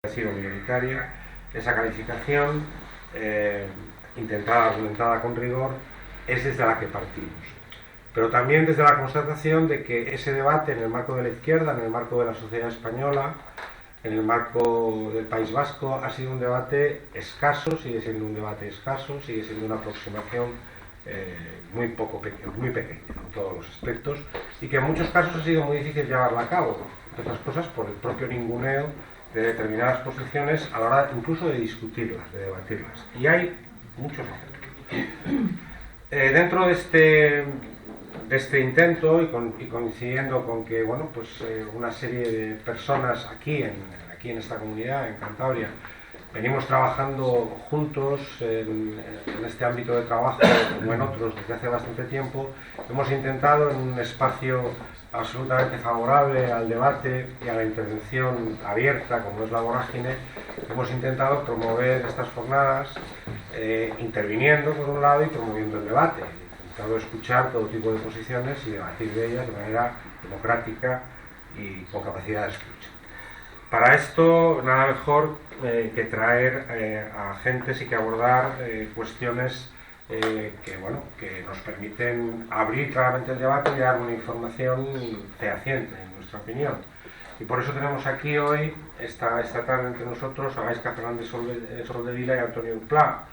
ha sido minoritaria. Esa calificación, intentada, argumentada con rigor, es desde la que partimos. Pero también desde la constatación de que ese debate en el marco de la izquierda, en el marco de la sociedad española, en el marco del País Vasco, ha sido un debate escaso, sigue siendo un debate escaso, sigue siendo una aproximación muy pequeña en todos los aspectos, y que en muchos casos ha sido muy difícil llevarla a cabo, entre otras cosas por el propio ninguneo de determinadas posiciones a la hora incluso de discutirlas, de debatirlas. Y hay muchos ejemplos. Dentro de este intento, y coincidiendo con que una serie de personas aquí en esta comunidad, en Cantabria, venimos trabajando juntos en este ámbito de trabajo, como en otros, desde hace bastante tiempo, hemos intentado, en un espacio absolutamente favorable al debate y a la intervención abierta, como es la vorágine, hemos intentado promover estas jornadas, interviniendo por un lado y promoviendo el debate. Hemos intentado escuchar todo tipo de posiciones y debatir de ellas de manera democrática y con capacidad de escucha. Para esto, nada mejor que traer a agentes y que abordar cuestiones que nos permiten abrir claramente el debate y dar una información fehaciente, en nuestra opinión. Y por eso tenemos aquí hoy, esta tarde entre nosotros, a Gaizka Fernández Soldevila y Antonio Duplá.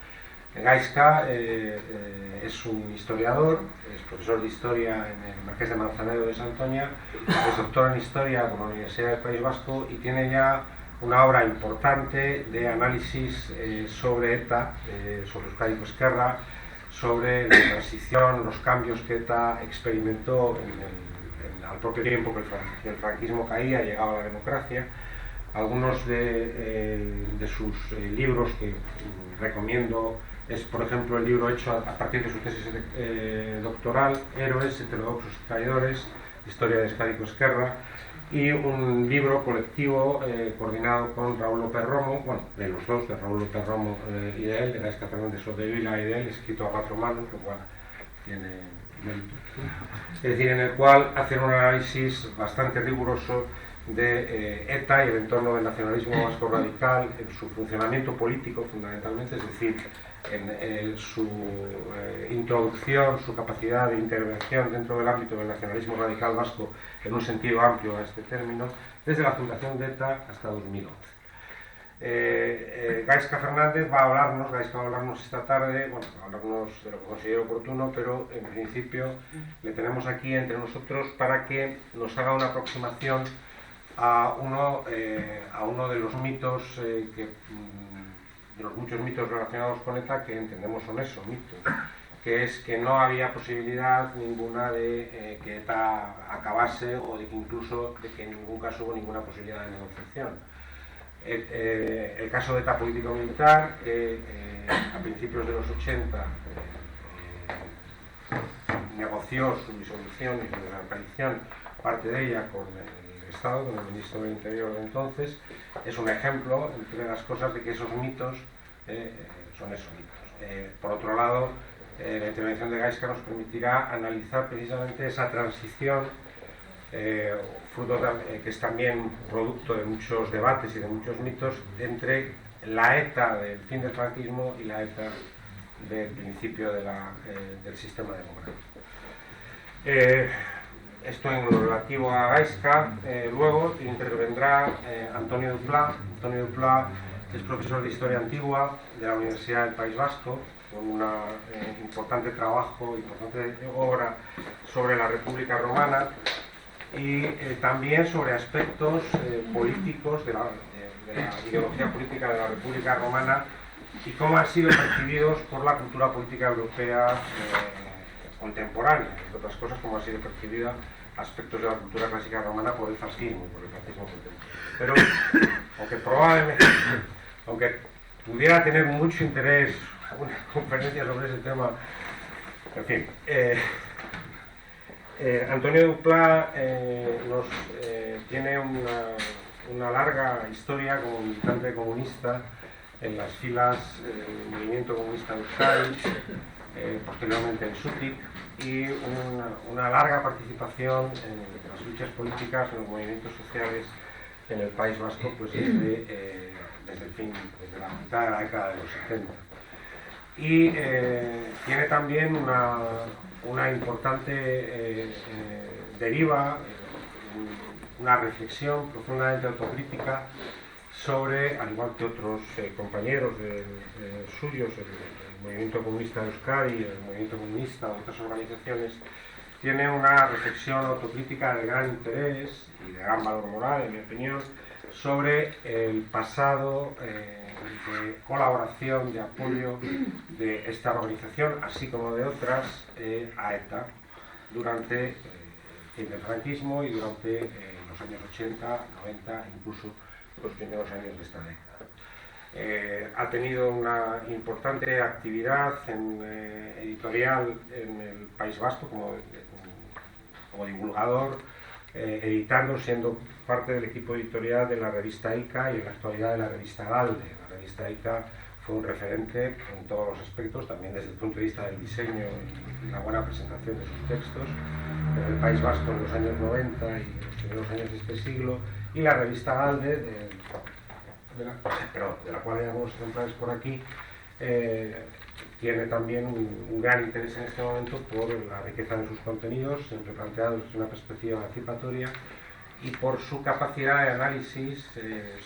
Gaizka es un historiador, es profesor de Historia en el Marqués de Manzanedo de Santoña, es doctor en Historia por la Universidad del País Vasco y tiene ya una obra importante de análisis sobre ETA, sobre Euskadi Ezkerra, sobre la transición, los cambios que ETA experimentó al propio tiempo que el franquismo caía y llegaba a la democracia. Algunos de sus libros que recomiendo es, por ejemplo, el libro hecho a partir de su tesis doctoral, Héroes, Heterodoxos y Traidores, Historia de Euskadi Ezkerra, y un libro colectivo coordinado con Raúl López Romo, de los dos, de Raúl López Romo y de él, de Gaizka Fernández Soldevila y de él, escrito a 4 manos, lo cual tiene mérito. Es decir, en el cual hacen un análisis bastante riguroso de ETA y el entorno del nacionalismo vasco radical, en su funcionamiento político fundamentalmente, es decir, en su introducción, su capacidad de intervención dentro del ámbito del nacionalismo radical vasco en un sentido amplio a este término, desde la fundación de ETA hasta 2011. Gaizka Fernández va a hablarnos esta tarde, va a hablarnos de lo que considero oportuno, pero en principio le tenemos aquí entre nosotros para que nos haga una aproximación a uno de los mitos de los muchos mitos relacionados con ETA que entendemos son esos mitos, que es que no había posibilidad ninguna de que ETA acabase o de que incluso de que en ningún caso hubo ninguna posibilidad de negociación. El caso de ETA político-militar, a principios de los 80 negoció su disolución y su desaparición, parte de ella con el Estado, con el ministro del Interior de entonces, es un ejemplo, entre las cosas, de que esos mitos son esos mitos. Por otro lado, la intervención de Gaizka nos permitirá analizar precisamente esa transición, fruto que es también producto de muchos debates y de muchos mitos, entre la ETA del fin del franquismo y la ETA del principio del sistema democrático. Esto en lo relativo a Gaizka. Luego intervendrá Antonio Duplá. Antonio Duplá es profesor de Historia Antigua de la Universidad del País Vasco, con un importante trabajo, importante obra sobre la República Romana y también sobre aspectos políticos de la ideología política de la República Romana y cómo han sido percibidos por la cultura política europea contemporánea, entre otras cosas, cómo han sido percibidos aspectos de la cultura clásica romana por el fascismo contemporáneo. Pero, aunque pudiera tener mucho interés una conferencia sobre ese tema, en fin, Antonio Duplá tiene una larga historia como militante comunista en las filas del movimiento comunista de Euskadi, posteriormente en SUTIC, y una larga participación en las luchas políticas, en los movimientos sociales en el País Vasco, pues desde desde la mitad de la década de los 70. Y tiene también una importante deriva, una reflexión profundamente autocrítica sobre, al igual que otros compañeros suyos, el Movimiento Comunista de Euskadi, el Movimiento Comunista, otras organizaciones, tiene una reflexión autocrítica de gran interés y de gran valor moral, en mi opinión, sobre el pasado de colaboración, de apoyo de esta organización, así como de otras, a ETA, durante el fin del franquismo y durante los años 80, 90, incluso los primeros años de esta década. Ha tenido una importante actividad editorial en el País Vasco como divulgador, editando, siendo parte del equipo editorial de la revista ICA y en la actualidad de la revista GALDE. La revista ICA fue un referente en todos los aspectos, también desde el punto de vista del diseño y la buena presentación de sus textos, en el País Vasco en los años 90 y en los primeros años de este siglo, y la revista GALDE, de la cual ya vamos a entrar por aquí, tiene también un gran interés en este momento por la riqueza de sus contenidos, siempre planteados desde una perspectiva emancipatoria, y por su capacidad de análisis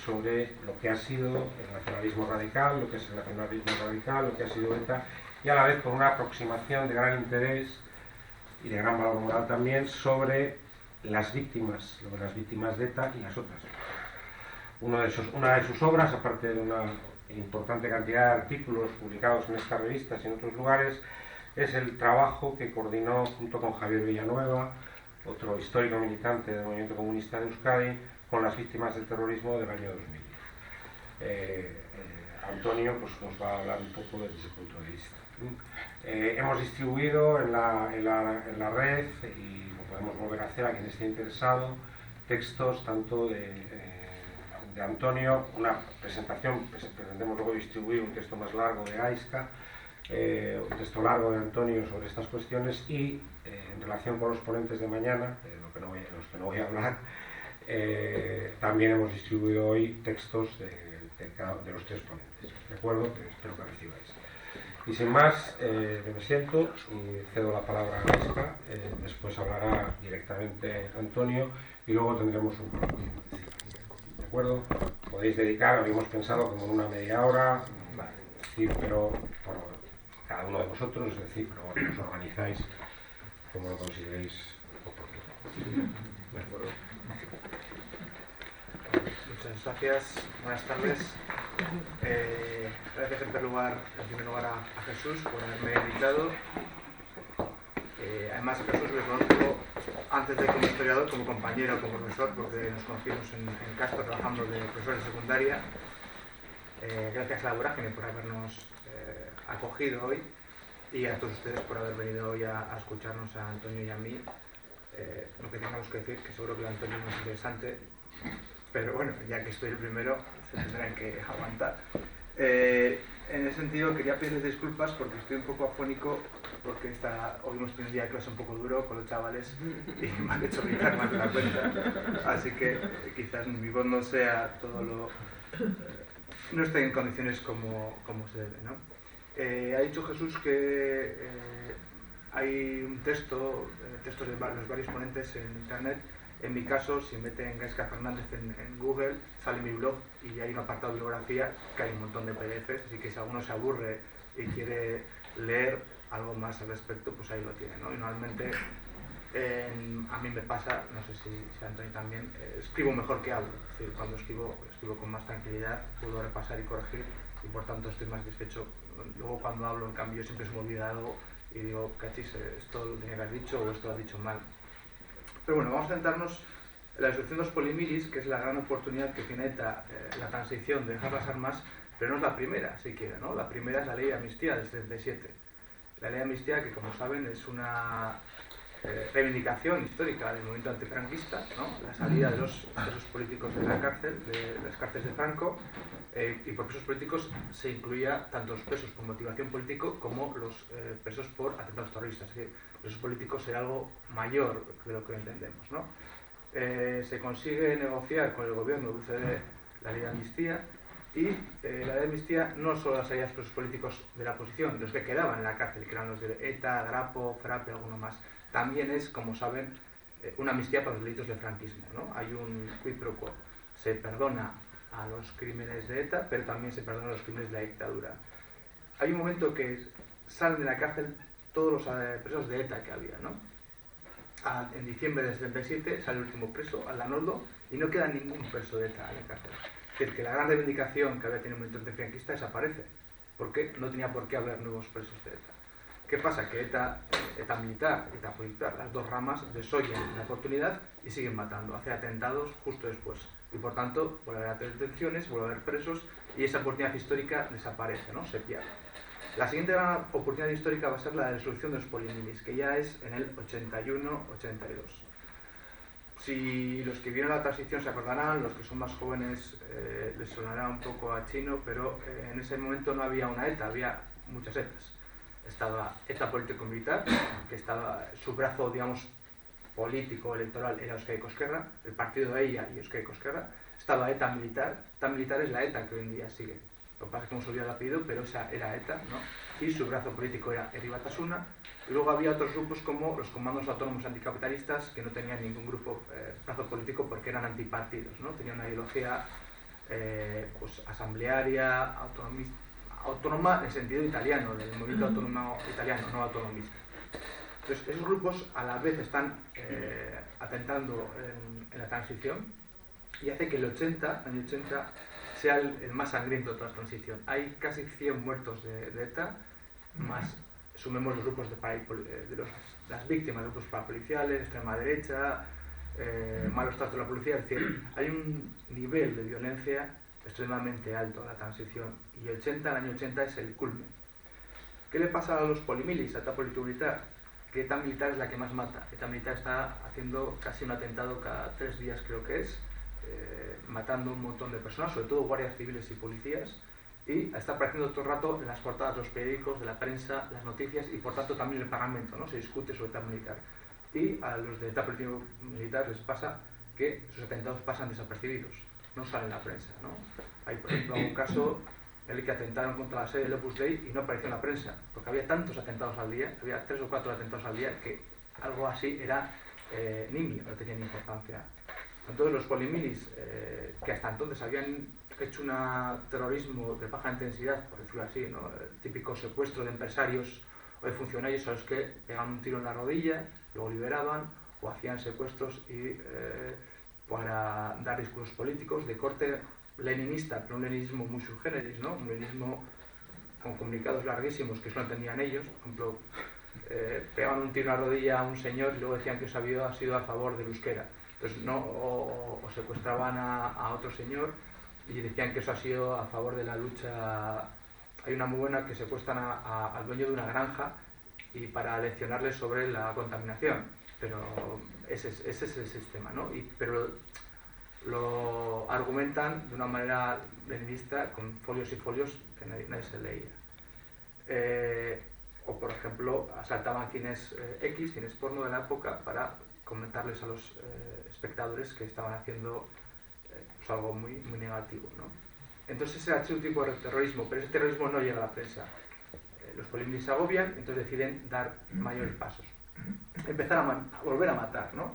sobre lo que ha sido el nacionalismo radical, lo que es el nacionalismo radical, lo que ha sido ETA, y a la vez con una aproximación de gran interés y de gran valor moral también sobre las víctimas, lo de las víctimas de ETA y las otras. Una de sus obras, aparte de una importante cantidad de artículos publicados en estas revistas y en otros lugares, es el trabajo que coordinó junto con Javier Villanueva, otro histórico militante del Movimiento Comunista de Euskadi, con las víctimas del terrorismo del año 2010. Antonio pues, nos va a hablar un poco desde ese punto de vista. Hemos distribuido en la red, y lo podemos volver a hacer a quien esté interesado, textos tanto de Antonio, una presentación, pretendemos luego distribuir un texto más largo de Aisca, un texto largo de Antonio sobre estas cuestiones, y en relación con los ponentes de mañana, de los que no voy a hablar, también hemos distribuido hoy textos de los tres ponentes, ¿de acuerdo? Espero que recibáis. Y sin más, me siento y cedo la palabra a Aisca, después hablará directamente Antonio y luego tendremos un coloquio. ¿De acuerdo? Podéis dedicar, habíamos pensado como en una media hora, pero por cada uno de vosotros, es decir, pero bueno, os organizáis como lo consideréis oportuno. De acuerdo. Muchas gracias, buenas tardes. Gracias en primer lugar a Jesús por haberme invitado. Además, a Jesús le conozco antes de como historiador, como compañero, como profesor, porque nos conocimos en Castro trabajando de profesor de secundaria. Gracias a la Vorágine por habernos acogido hoy, y a todos ustedes por haber venido hoy a escucharnos a Antonio y a mí. Lo que tengamos que decir, que seguro que lo de Antonio es más interesante, pero bueno, ya que estoy el primero, se tendrán que aguantar. En ese sentido, quería pedirles disculpas porque estoy un poco afónico, porque hoy hemos tenido un día de clase un poco duro con los chavales y me han hecho gritar más de la cuenta, así que quizás mi voz no sea todo lo... no esté en condiciones como se debe, ¿no? Ha dicho Jesús que hay un textos de los varios ponentes en internet. En mi caso, si meten Gaisca Fernández en Google, sale mi blog y hay un apartado de bibliografía que hay un montón de PDFs, así que si alguno se aburre y quiere leer algo más al respecto, pues ahí lo tiene, ¿no? Y normalmente a mí me pasa, no sé si a Antonio también, escribo mejor que hablo, es decir, cuando escribo con más tranquilidad, puedo repasar y corregir y por tanto estoy más satisfecho. Luego cuando hablo, en cambio, siempre se me olvida algo y digo, cachis, esto lo tenía que haber dicho o esto lo has dicho mal. Pero bueno, vamos a centrarnos en la disolución de los polimilis, que es la gran oportunidad que tiene ETA, la transición de dejar las armas, pero no es la primera, siquiera, ¿no? La primera es la ley de amnistía del 77. La ley de amnistía, que como saben es una reivindicación histórica del movimiento antifranquista, ¿no? La salida de los presos políticos de la cárcel, de las cárceles de Franco, y por presos políticos se incluía tanto los presos por motivación política como los presos por atentados terroristas. Es decir, presos políticos era algo mayor de lo que entendemos, ¿no? Se consigue negociar con el gobierno de UCD la ley de amnistía Y la ley de amnistía no solo las salía a los presos políticos de la oposición, los que quedaban en la cárcel, que eran los de ETA, Grapo, Frappe, alguno más. También es, como saben, una amnistía para los delitos del franquismo, ¿no? Hay un quid pro quo. Se perdona a los crímenes de ETA, pero también se perdona a los crímenes de la dictadura. Hay un momento que salen de la cárcel todos los presos de ETA que había, ¿no? En diciembre del 77 sale el último preso, Aldanondo, y no queda ningún preso de ETA en la cárcel. Es decir, que la gran reivindicación que había tenido el movimiento franquista desaparece, porque no tenía por qué haber nuevos presos de ETA. ¿Qué pasa? Que ETA militar, ETA política, las dos ramas desoyen la oportunidad y siguen matando, hacen atentados justo después. Y por tanto, vuelve a haber detenciones, vuelve a haber presos, y esa oportunidad histórica desaparece, ¿no? Se pierde. La siguiente gran oportunidad histórica va a ser la resolución de los polimilis, que ya es en el 81-82. Si los que vieron la transición se acordarán, los que son más jóvenes les sonará un poco a chino, pero en ese momento no había una ETA, había muchas ETAs. Estaba ETA político-militar, que estaba su brazo, digamos, político, electoral, era Euskadi Ezkerra, el partido de ella y Euskadi Ezkerra. Estaba ETA militar. ETA militar es la ETA que hoy en día sigue. Lo que pasa es que hemos olvidado el apellido, pero esa era ETA, ¿no? Y su brazo político era Herri Batasuna. Y luego había otros grupos como los comandos autónomos anticapitalistas, que no tenían ningún grupo brazo político porque eran antipartidos, ¿no? Tenían una ideología pues, asamblearia, autónoma en el sentido italiano, del movimiento autónomo italiano, no autonomista. Entonces, esos grupos a la vez están atentando en la transición y hace que el año 80, sea el más sangriento de toda la transición. Hay casi 100 muertos de ETA, más sumemos los grupos las víctimas de grupos parapoliciales, extrema derecha, malos tratos de la policía. Es decir, hay un nivel de violencia extremadamente alto en la transición y el año 80 es el culmen. ¿Qué le pasa a los polimilis, a ETA político-militar? Que ETA militar es la que más mata. ETA militar está haciendo casi un atentado cada 3 días, creo que es, matando un montón de personas, sobre todo guardias civiles y policías, y está apareciendo todo el rato en las portadas de los periódicos, de la prensa, las noticias y por tanto también en el Parlamento, ¿no? Se discute sobre ETA militar. Y a los de ETA político-militar les pasa que sus atentados pasan desapercibidos, no salen en la prensa, ¿no? Hay, por ejemplo, un caso en el que atentaron contra la sede del Opus Dei y no apareció en la prensa, porque había tantos atentados al día, había 3 o 4 atentados al día, que algo así era nimio, no tenía ni importancia. Entonces los polimilis, que hasta entonces habían hecho un terrorismo de baja intensidad, por decirlo así, ¿no? El típico secuestro de empresarios o de funcionarios a los que pegaban un tiro en la rodilla, luego liberaban, o hacían secuestros para dar discursos políticos de corte leninista, pero un leninismo muy subgéneris, ¿no? Un leninismo con comunicados larguísimos que solo entendían ellos. Por ejemplo, pegaban un tiro en la rodilla a un señor y luego decían que eso había sido a favor del euskera. Entonces, no, o secuestraban a otro señor y decían que eso ha sido a favor de la lucha. Hay una muy buena que secuestran al dueño de una granja y para leccionarle sobre la contaminación, pero ese es el sistema, ¿no? Pero lo argumentan de una manera leninista con folios y folios que nadie se leía. O por ejemplo, asaltaban cines cines porno de la época para comentarles a los espectadores que estaban haciendo pues algo muy, muy negativo, ¿no? Entonces ese es un tipo de terrorismo, pero ese terrorismo no llega a la prensa. Los polimilis se agobian, entonces deciden dar mayores pasos. Empezar a volver a matar, ¿no?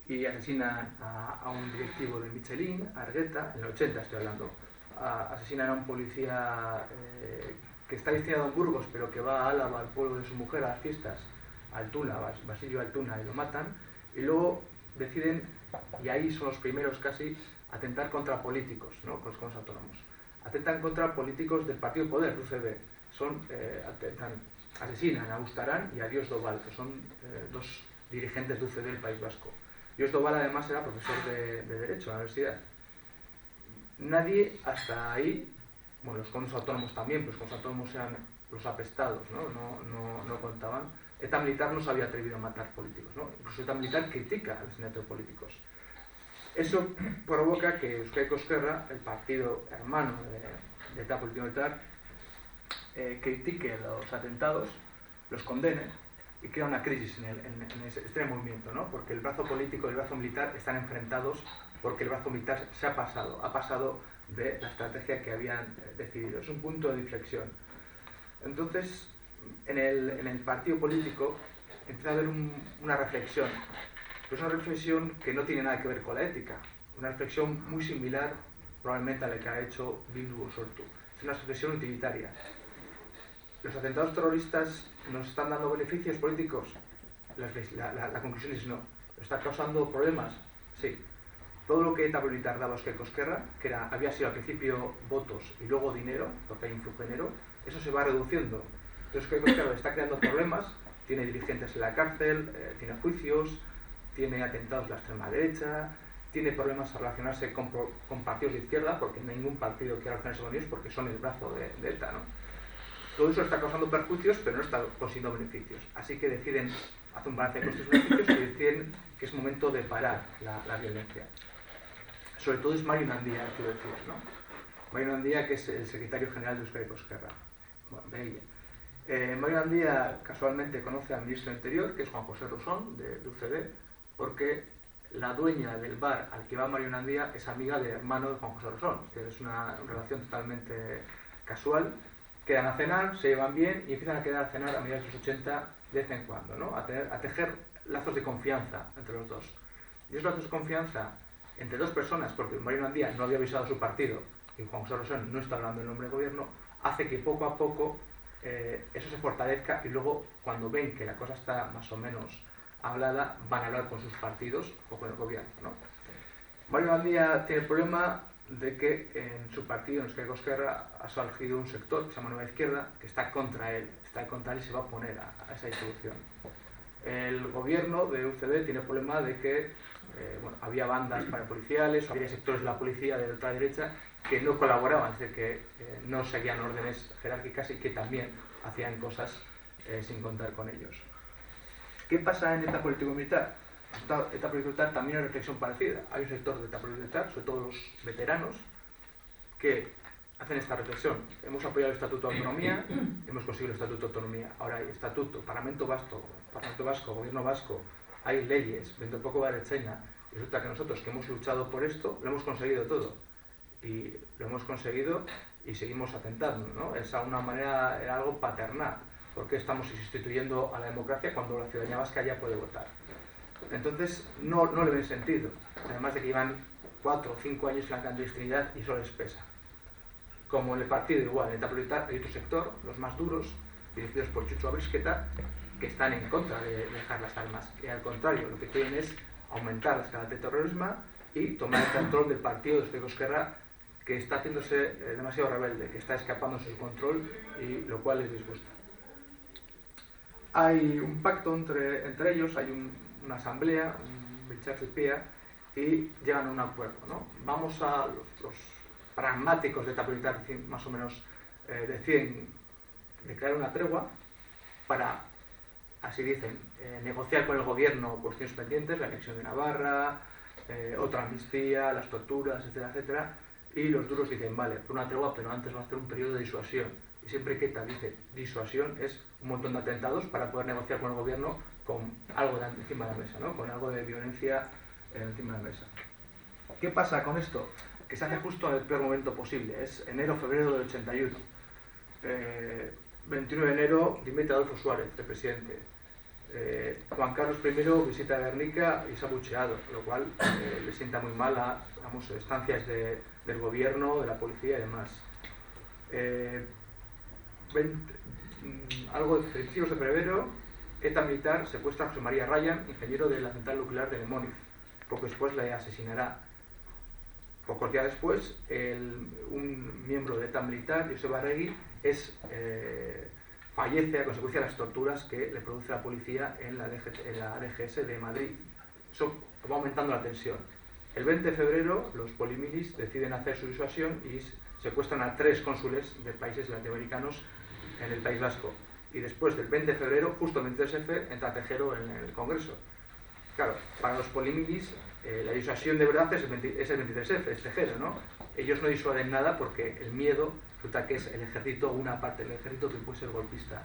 Y asesinan a un directivo de Michelin, a Argueta, en el 80 estoy hablando. Asesinan a un policía que está destinado en Burgos, pero que va a Álava, al pueblo de su mujer, a las fiestas, a Altuna, Basilio Altuna, y lo matan. Y luego deciden, y ahí son los primeros casi, atentar contra políticos, ¿no? Con los comandos autónomos. Atentan contra políticos del partido Poder, UCD. Asesinan a Ustarán y a Dios Doval, que son 2 dirigentes de UCD del País Vasco. Dios Doval además era profesor de Derecho en la universidad. Nadie hasta ahí, bueno, los comandos autónomos también, pues los comandos autónomos eran los apestados, no contaban. ETA militar no se había atrevido a matar políticos, ¿no? Incluso ETA militar critica el asesinato de políticos. Eso provoca que Euskadi Ezkerra, el partido hermano de ETA político-militar, critique los atentados, los condene y crea una crisis en este movimiento, ¿no? Porque el brazo político y el brazo militar están enfrentados porque el brazo militar ha pasado de la estrategia que habían decidido. Es un punto de inflexión. Entonces, en el partido político empieza a haber una reflexión, pero es una reflexión que no tiene nada que ver con la ética, una reflexión muy similar probablemente a la que ha hecho Bildu o Sortu. Es una reflexión utilitaria. ¿Los atentados terroristas nos están dando beneficios políticos? La conclusión es no. ¿Está causando problemas? Sí. Todo lo que ETA militar daba a Euskal Esquerra, que había sido al principio votos y luego dinero, porque hay un flujo de dinero, eso se va reduciendo. Entonces Euskal Esquerra está creando problemas, tiene dirigentes en la cárcel, tiene juicios, tiene atentados de la extrema derecha, tiene problemas a relacionarse con partidos de izquierda, porque no hay ningún partido que relacionarse con ellos porque son el brazo de ETA, ¿no? Todo eso está causando perjuicios, pero no está consiguiendo beneficios. Así que deciden, hacen un balance de costes y beneficios y deciden que es momento de parar la violencia. Sobre todo es Mario Nandía, quiero decir, ¿no? Mario Nandía, que es el secretario general de Euskal Esquerra. Bueno, de ella. Mario Nandía casualmente conoce al ministro del Interior, que es Juan José Rosón, de UCD, porque la dueña del bar al que va Mario Nandía es amiga del hermano de Juan José Rosón. Es decir, es una relación totalmente casual. Quedan a cenar, se llevan bien y empiezan a quedar a cenar a mediados de los 80 de vez en cuando, ¿no? A tejer lazos de confianza entre los dos. Y esos lazos de confianza entre dos personas, porque Mario Nandía no había avisado a su partido y Juan José Rosón no está hablando en nombre del gobierno, hace que poco a poco eso se fortalezca y luego cuando ven que la cosa está más o menos hablada, van a hablar con sus partidos o con el gobierno, ¿no? Mario Nandía tiene el problema de que en su partido, en Euskal Esquerra, ha surgido un sector que se llama Nueva Izquierda, que está contra él y se va a oponer a esa disolución. El gobierno de UCD tiene el problema de que había bandas parapoliciales, había sectores de la policía de ultraderecha que no colaboraban, es decir, que no seguían órdenes jerárquicas y que también hacían cosas sin contar con ellos. ¿Qué pasa en ETA político-militar? ETA político-militar también hay reflexión parecida. Hay un sector de ETA político-militar, sobre todo los veteranos, que hacen esta reflexión. Hemos apoyado el Estatuto de Autonomía, hemos conseguido el Estatuto de Autonomía. Ahora hay Estatuto, Parlamento Vasco, Gobierno Vasco, hay leyes, dentro de poco va a Ertzaintza. Y resulta que nosotros que hemos luchado por esto, lo hemos conseguido todo. Y lo hemos conseguido y seguimos atentando, ¿no? Es a una manera, era algo paternal. ¿Por qué estamos sustituyendo a la democracia cuando la ciudadanía vasca ya puede votar? Entonces, no le ven sentido. Además de que llevan 4 o 5 años en la clandestinidad y eso les pesa. Como en el partido igual, en ETA política hay otro sector, los más duros, dirigidos por Chucho Abrisqueta, que están en contra de dejar las armas. Y al contrario, lo que quieren es aumentar la escala de terrorismo y tomar el control del partido de Euskal Esquerra, que está haciéndose demasiado rebelde, que está escapándose del control y lo cual les disgusta. Hay un pacto entre ellos, hay una asamblea, un Biltzar-Zipia, y llegan a un acuerdo, ¿no? Vamos a los pragmáticos de ETA política, más o menos deciden declarar una tregua para, así dicen, negociar con el gobierno cuestiones pendientes, la anexión de Navarra, otra amnistía, las torturas, etcétera, etcétera, y los duros dicen, vale, por una tregua, pero antes va a hacer un periodo de disuasión. Y siempre que ETA dice disuasión es un montón de atentados para poder negociar con el gobierno con algo encima de la mesa, ¿no? Con algo de violencia encima de la mesa. ¿Qué pasa con esto? Que se hace justo en el peor momento posible, es enero-febrero del 81. 21 de enero dimite Adolfo Suárez, el presidente. Juan Carlos I visita Guernica y es abucheado, lo cual le sienta muy mal a estancias del gobierno, de la policía y demás. Algo de principios de febrero, ETA militar secuestra a José María Ryan, ingeniero de la central nuclear de Lemóniz. Poco después le asesinará. Pocos días después, un miembro de ETA militar, Josep Arregui, fallece a consecuencia de las torturas que le produce la policía en la DGS de Madrid. Eso va aumentando la tensión. El 20 de febrero, los polimilis deciden hacer su disuasión y secuestran a 3 cónsules de países latinoamericanos en el País Vasco. Y después del 20 de febrero, justo el 23F, entra Tejero en el Congreso. Claro, para los polimilis, la disuasión de verdad es el 23F, es Tejero, ¿no? Ellos no disuaden nada porque el miedo resulta que es el ejército, una parte del ejército que puede ser golpista.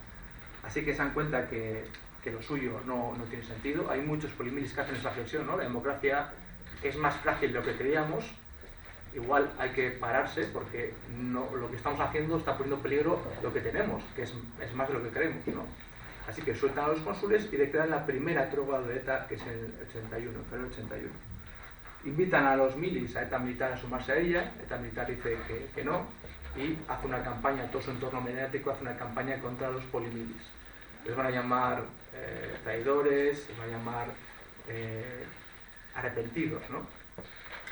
Así que se dan cuenta que lo suyo no tiene sentido. Hay muchos polimilis que hacen esa reflexión, ¿no? La democracia es más frágil de lo que creíamos, igual hay que pararse porque lo que estamos haciendo está poniendo en peligro lo que tenemos, que es más de lo que creemos, ¿no? Así que sueltan a los cónsules y declaran la primera tregua de ETA, que es en el 81, en febrero del 81. Invitan a los milis, a ETA militar, a sumarse a ella. ETA militar dice que no, y hace una campaña, todo su entorno mediático hace una campaña contra los polimilis. Les van a llamar traidores, les van a llamar arrepentidos, ¿no?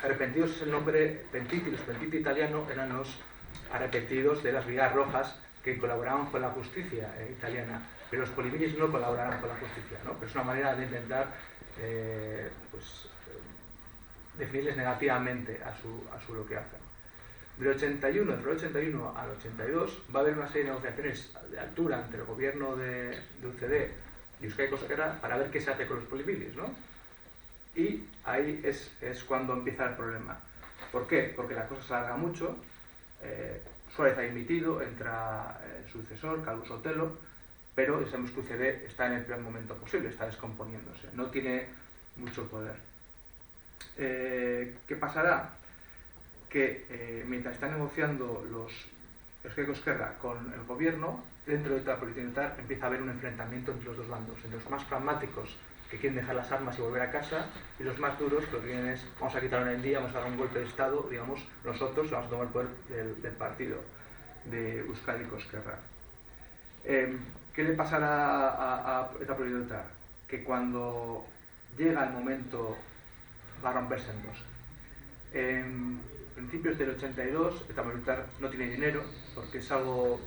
Arrepentidos es el nombre pentiti. Los pentiti italianos eran los arrepentidos de las Brigadas Rojas que colaboraban con la justicia italiana, pero los polimilis no colaboraban con la justicia, ¿no? Pero es una manera de intentar definirles negativamente a su lo que hacen. Del 81, entre el 81 al 82 va a haber una serie de negociaciones de altura entre el gobierno de UCD y Euskadi Koskerra para ver qué se hace con los polimilis, ¿no? Y ahí es cuando empieza el problema. ¿Por qué? Porque la cosa se alarga mucho. Suárez ha dimitido, entra el sucesor, Calvo Sotelo, pero sabemos que UCD está en el peor momento posible, está descomponiéndose, no tiene mucho poder. ¿Qué pasará? Que mientras están negociando los Euskadi Koskerra con el gobierno, dentro de la policía militar empieza a haber un enfrentamiento entre los dos bandos, entre los más pragmáticos que quieren dejar las armas y volver a casa, y los más duros que lo que quieren es vamos a quitarlo en el día, vamos a dar un golpe de estado, digamos, nosotros vamos a tomar el poder del partido de Euskadi Koskerra. ¿Qué le pasará a esta policía militar? Que cuando llega el momento va a romperse en dos. En principios del 82, ETA militar no tiene dinero porque es algo.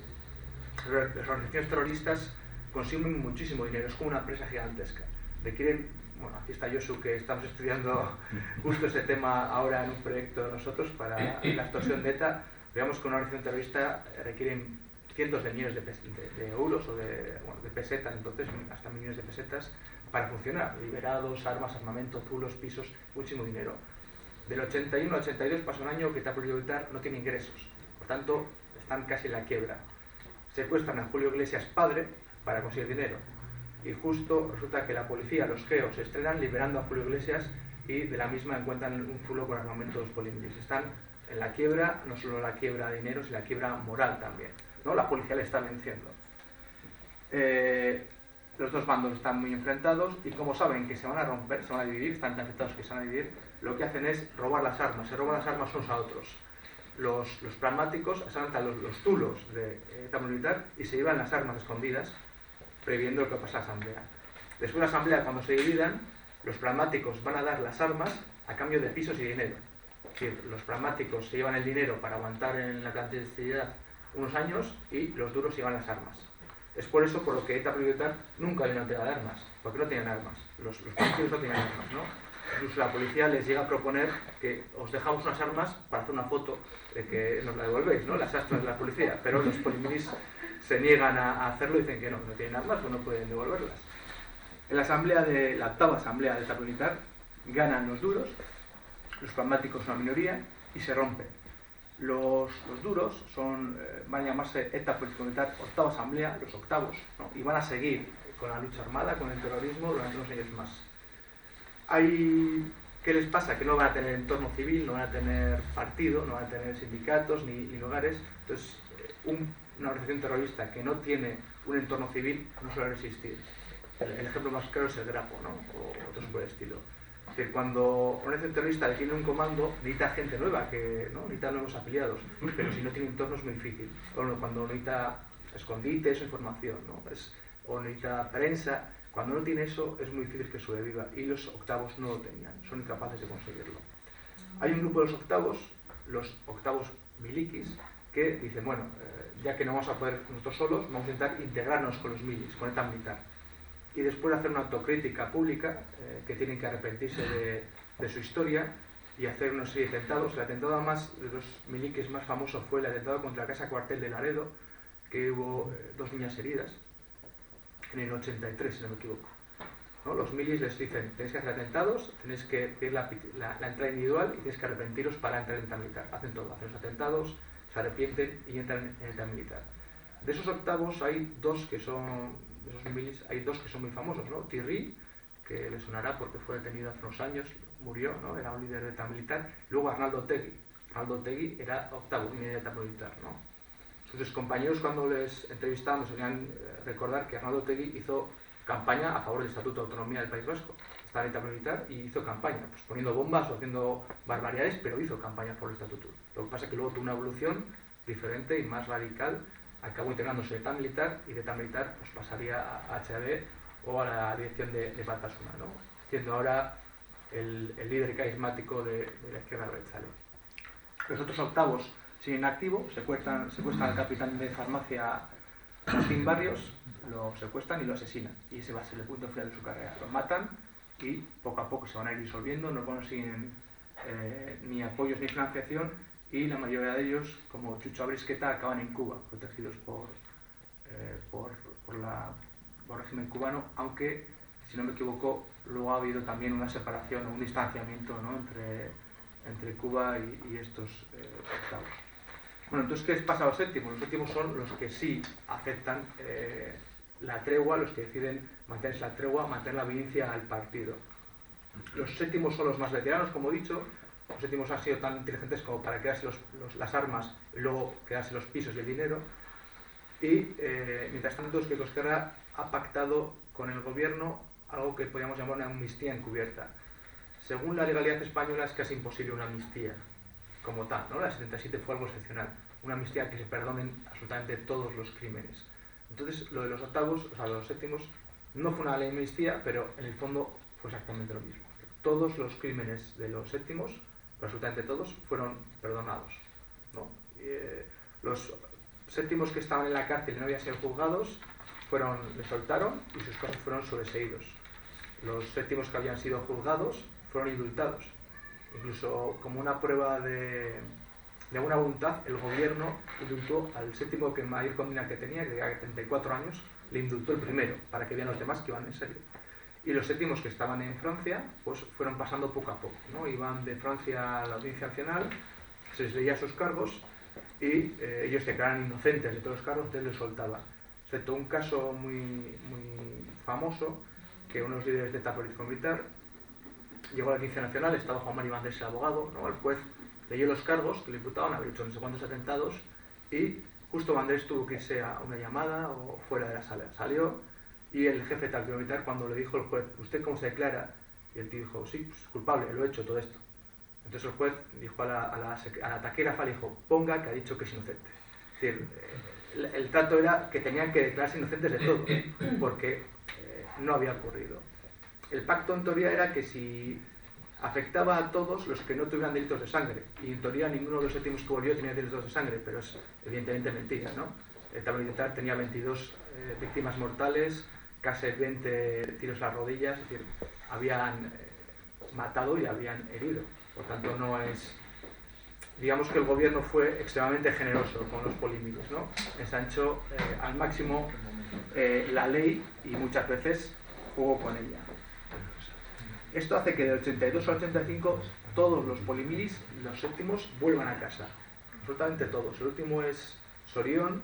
Las organizaciones terroristas consumen muchísimo dinero, es como una empresa gigantesca. Requieren, bueno, aquí está Josu, que estamos estudiando justo ese tema ahora en un proyecto de nosotros para la extorsión de ETA. Veamos que una organización terrorista requieren cientos de millones de euros o de pesetas, entonces hasta millones de pesetas para funcionar. Liberados, armas, armamento, zulos, pisos, muchísimo dinero. Del 81 al 82 pasa un año que ETA militar no tiene ingresos, por tanto están casi en la quiebra. Secuestran a Julio Iglesias padre para conseguir dinero y justo resulta que la policía, los GEO, se estrenan liberando a Julio Iglesias y de la misma encuentran un zulo con armamentos polimilis. Están en la quiebra, no solo la quiebra de dinero, sino la quiebra moral también, ¿no? La policía le está venciendo. Los dos bandos están muy enfrentados y como saben que se van a romper, se van a dividir, están tan afectados que se van a dividir, lo que hacen es robar las armas, se roban las armas unos a otros. Los pragmáticos asaltan los zulos de ETA militar y se llevan las armas escondidas, previendo lo que pasa en la asamblea. Después de la asamblea, cuando se dividan, los pragmáticos van a dar las armas a cambio de pisos y dinero. Es decir, los pragmáticos se llevan el dinero para aguantar en la clandestinidad unos años y los duros se llevan las armas. Es por eso por lo que ETA militar nunca hay una entrega de armas, porque no tienen armas. Los pragmáticos no tienen armas, ¿no? Incluso la policía les llega a proponer que os dejamos unas armas para hacer una foto de que nos la devolvéis, ¿no? Las astras de la policía, pero los polimilis se niegan a hacerlo y dicen que no tienen armas, pues no pueden devolverlas. En la octava asamblea de ETA militar ganan los duros, los pragmáticos son una minoría y se rompen. Los duros van a llamarse ETA militar octava asamblea, los octavos, ¿no? Y van a seguir con la lucha armada, con el terrorismo durante unos años más. ¿Qué les pasa? Que no van a tener entorno civil, no van a tener partido, no van a tener sindicatos ni lugares. Entonces, una organización terrorista que no tiene un entorno civil no suele resistir. El ejemplo más claro es el Grapo, ¿no? O otros por el estilo. Es decir, cuando una organización terrorista tiene un comando, necesita gente nueva, ¿no? Necesita nuevos afiliados, pero si no tiene entorno es muy difícil. Cuando necesita escondites o información, ¿no? O necesita prensa. Cuando no tiene eso, es muy difícil que sobreviva, y los octavos no lo tenían, son incapaces de conseguirlo. Hay un grupo de los octavos milikis, que dicen, bueno, ya que no vamos a poder nosotros solos, vamos a intentar integrarnos con los milis, con ETA militar. Y después de hacer una autocrítica pública, que tienen que arrepentirse de su historia y hacer una serie de atentados. El atentado más de los milikis más famoso fue el atentado contra la casa cuartel de Laredo, que hubo 2 niñas heridas. En el 83, si no me equivoco, ¿no? Los milis les dicen, tenéis que hacer atentados, tenéis que pedir la entrada individual y tenéis que arrepentiros para entrar en ETA militar. Hacen todo, hacen los atentados, se arrepienten y entran en ETA militar. De esos octavos hay dos que son, de esos milis, hay dos que son muy famosos, ¿no? Thierry, que le sonará porque fue detenido hace unos años, murió, ¿no? Era un líder de ETA militar. Luego Arnaldo Otegi. Arnaldo Otegi era octavo líder de ETA militar, ¿no? Sus compañeros, cuando les entrevistaban, nos solían recordar que Arnaldo Otegi hizo campaña a favor del Estatuto de Autonomía del País Vasco. Estaba en ETA militar y hizo campaña, pues poniendo bombas o haciendo barbaridades, pero hizo campaña por el Estatuto. Lo que pasa es que luego tuvo una evolución diferente y más radical, acabó integrándose en ETA militar, y de ETA militar pues pasaría a HAB o a la dirección de Batasuna, ¿no? Siendo ahora el líder carismático de la izquierda abertzale. Los otros octavos siguen activos, secuestran al capitán de farmacia Martín Barrios, lo secuestran y lo asesinan, y ese va a ser el punto final de su carrera. Lo matan y poco a poco se van a ir disolviendo, no consiguen ni apoyos ni financiación, y la mayoría de ellos, como Chucho Abrisqueta, acaban en Cuba, protegidos por el régimen cubano, aunque, si no me equivoco, luego ha habido también una separación o un distanciamiento, ¿no? entre Cuba y estos octavos. Bueno, entonces, ¿qué les pasa a los séptimos? Los séptimos son los que sí aceptan la tregua, los que deciden mantenerse la tregua, mantener la obediencia al partido. Los séptimos son los más veteranos, como he dicho. Los séptimos han sido tan inteligentes como para quedarse las armas y luego quedarse los pisos y el dinero. Y mientras tanto, Eusko Ikosquerra ha pactado con el gobierno algo que podríamos llamar una amnistía encubierta. Según la legalidad española es casi imposible una amnistía como tal, ¿no? La 77 fue algo excepcional, una amnistía que se perdonen absolutamente todos los crímenes. Entonces, lo de los octavos, o sea, los séptimos, no fue una ley de amnistía, pero en el fondo fue exactamente lo mismo. Todos los crímenes de los séptimos, absolutamente todos, fueron perdonados, ¿no? Los séptimos que estaban en la cárcel y no habían sido juzgados, les soltaron y sus casos fueron sobreseídos. Los séptimos que habían sido juzgados fueron indultados. Incluso como una prueba de buena voluntad, el gobierno indultó al séptimo que mayor condena que tenía, que tenía 34 años, le indultó el primero, para que vean los demás que iban en serio. Y los séptimos que estaban en Francia, pues fueron pasando poco a poco, ¿no? Iban de Francia a la Audiencia Nacional, se les leía sus cargos y ellos se declaraban inocentes de todos los cargos, entonces les soltaban. Excepto un caso muy famoso, que unos líderes de ETA político-militar llegó a la Audiencia Nacional, estaba Juan Mari Vandrés, el abogado, ¿no? El juez leyó los cargos que le imputaban, haber hecho no sé cuántos atentados, y justo Vandrés tuvo que irse a una llamada o fuera de la sala. Salió y el jefe tal militar, cuando le dijo el juez, ¿usted cómo se declara? Y el tío dijo, sí, pues, culpable, lo he hecho todo esto. Entonces el juez dijo a la taquígrafa, le dijo, ponga que ha dicho que es inocente. Es decir, el trato era que tenían que declararse inocentes de todo, porque no había ocurrido. El pacto en teoría era que si afectaba a todos los que no tuvieran delitos de sangre, y en teoría ninguno de los séptimos que volvió tenía delitos de sangre, pero es evidentemente mentira, ¿no? El Estado militar tenía 22 víctimas mortales, casi 20 tiros a las rodillas, es decir, habían matado y habían herido. Por tanto, no es... Digamos que el gobierno fue extremadamente generoso con los polímicos, ¿no? Ensanchó al máximo la ley y muchas veces jugó con ella. Esto hace que del 82 al 85 todos los polimilis, los séptimos, vuelvan a casa. Absolutamente todos. El último es Sorión,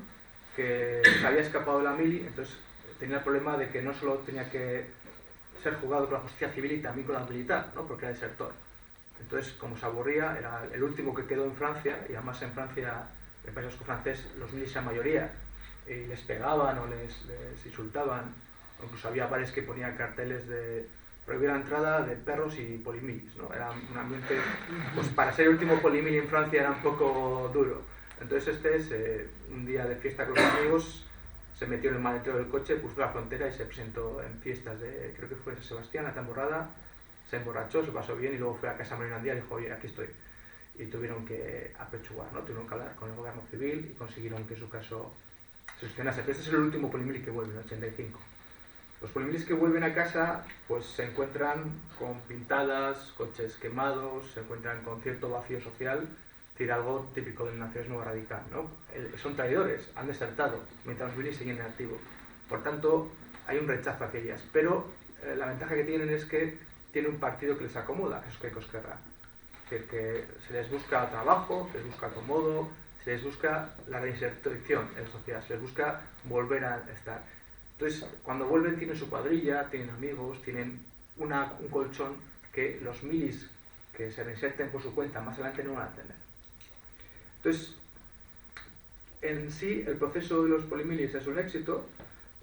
que se había escapado de la mili, entonces tenía el problema de que no solo tenía que ser juzgado con la justicia civil y también con la militar, ¿no? Porque era desertor. Entonces, como se aburría, era el último que quedó en Francia, y además en Francia, en el País Vasco francés, los milis eran mayoría, y les pegaban o les insultaban, o incluso había bares que ponían carteles de prohibir la entrada de perros y polimilis, ¿no? Era un ambiente, pues para ser el último polimili en Francia era un poco duro. Entonces un día de fiesta con los amigos, se metió en el maletero del coche, cruzó la frontera y se presentó en fiestas de, creo que fue San Sebastián, la Tamborrada, se emborrachó, se pasó bien y luego fue a casa Marinandía y dijo, oye, aquí estoy. Y tuvieron que apechugar, ¿no? Tuvieron que hablar con el gobierno civil y consiguieron que su caso se solucionase. Este es el último polimili que vuelve, en el 85. Los polimilis que vuelven a casa pues se encuentran con pintadas, coches quemados, se encuentran con cierto vacío social, es decir, algo típico del nacionalismo radical, ¿no? Son traidores, han desertado, mientras los milis siguen en activo. Por tanto, hay un rechazo hacia ellas, pero la ventaja que tienen es que tiene un partido que les acomoda, que es Eusko Ikosquerra. Es decir, que se les busca trabajo, se les busca acomodo, se les busca la reinserción en la sociedad, se les busca volver a estar. Entonces, cuando vuelven tienen su cuadrilla, tienen amigos, tienen un colchón que los milis que se reinserten por su cuenta más adelante no van a tener. Entonces, en sí, el proceso de los polimilis es un éxito.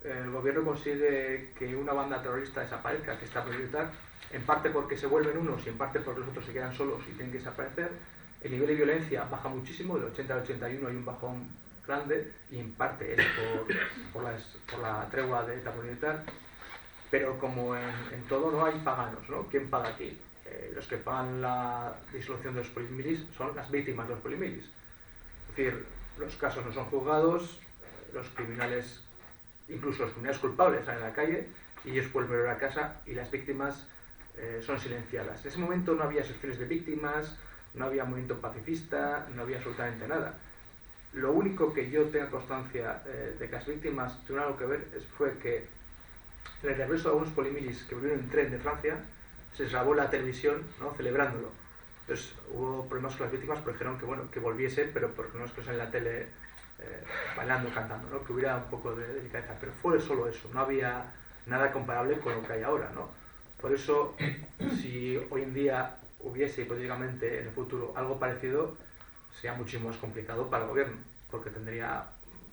El gobierno consigue que una banda terrorista desaparezca, que está militar, en parte porque se vuelven unos y en parte porque los otros se quedan solos y tienen que desaparecer. El nivel de violencia baja muchísimo, del 80 al 81 hay un bajón grande, y en parte es por la tregua de ETA militar. Pero como en todo, no hay paganos, ¿no? ¿Quién paga aquí? Los que pagan la disolución de los polimilis son las víctimas de los polimilis. Es decir, los casos no son juzgados, los criminales, incluso los criminales culpables, salen a la calle y ellos pueden volver a casa, y las víctimas son silenciadas. En ese momento no había asociaciones de víctimas, no había movimiento pacifista, no había absolutamente nada. Lo único que yo tenga constancia de que las víctimas tuvieron algo que ver fue que en el regreso de algunos polimilis que volvieron en tren de Francia, se grabó la televisión, ¿no?, celebrándolo. Entonces hubo problemas con las víctimas, porque dijeron que, bueno, que volviese, pero porque no es que en la tele bailando, cantando, ¿no?, que hubiera un poco de delicadeza. Pero fue solo eso, no había nada comparable con lo que hay ahora, ¿no? Por eso, si hoy en día hubiese hipotéticamente en el futuro algo parecido, sería muchísimo más complicado para el gobierno, porque tendría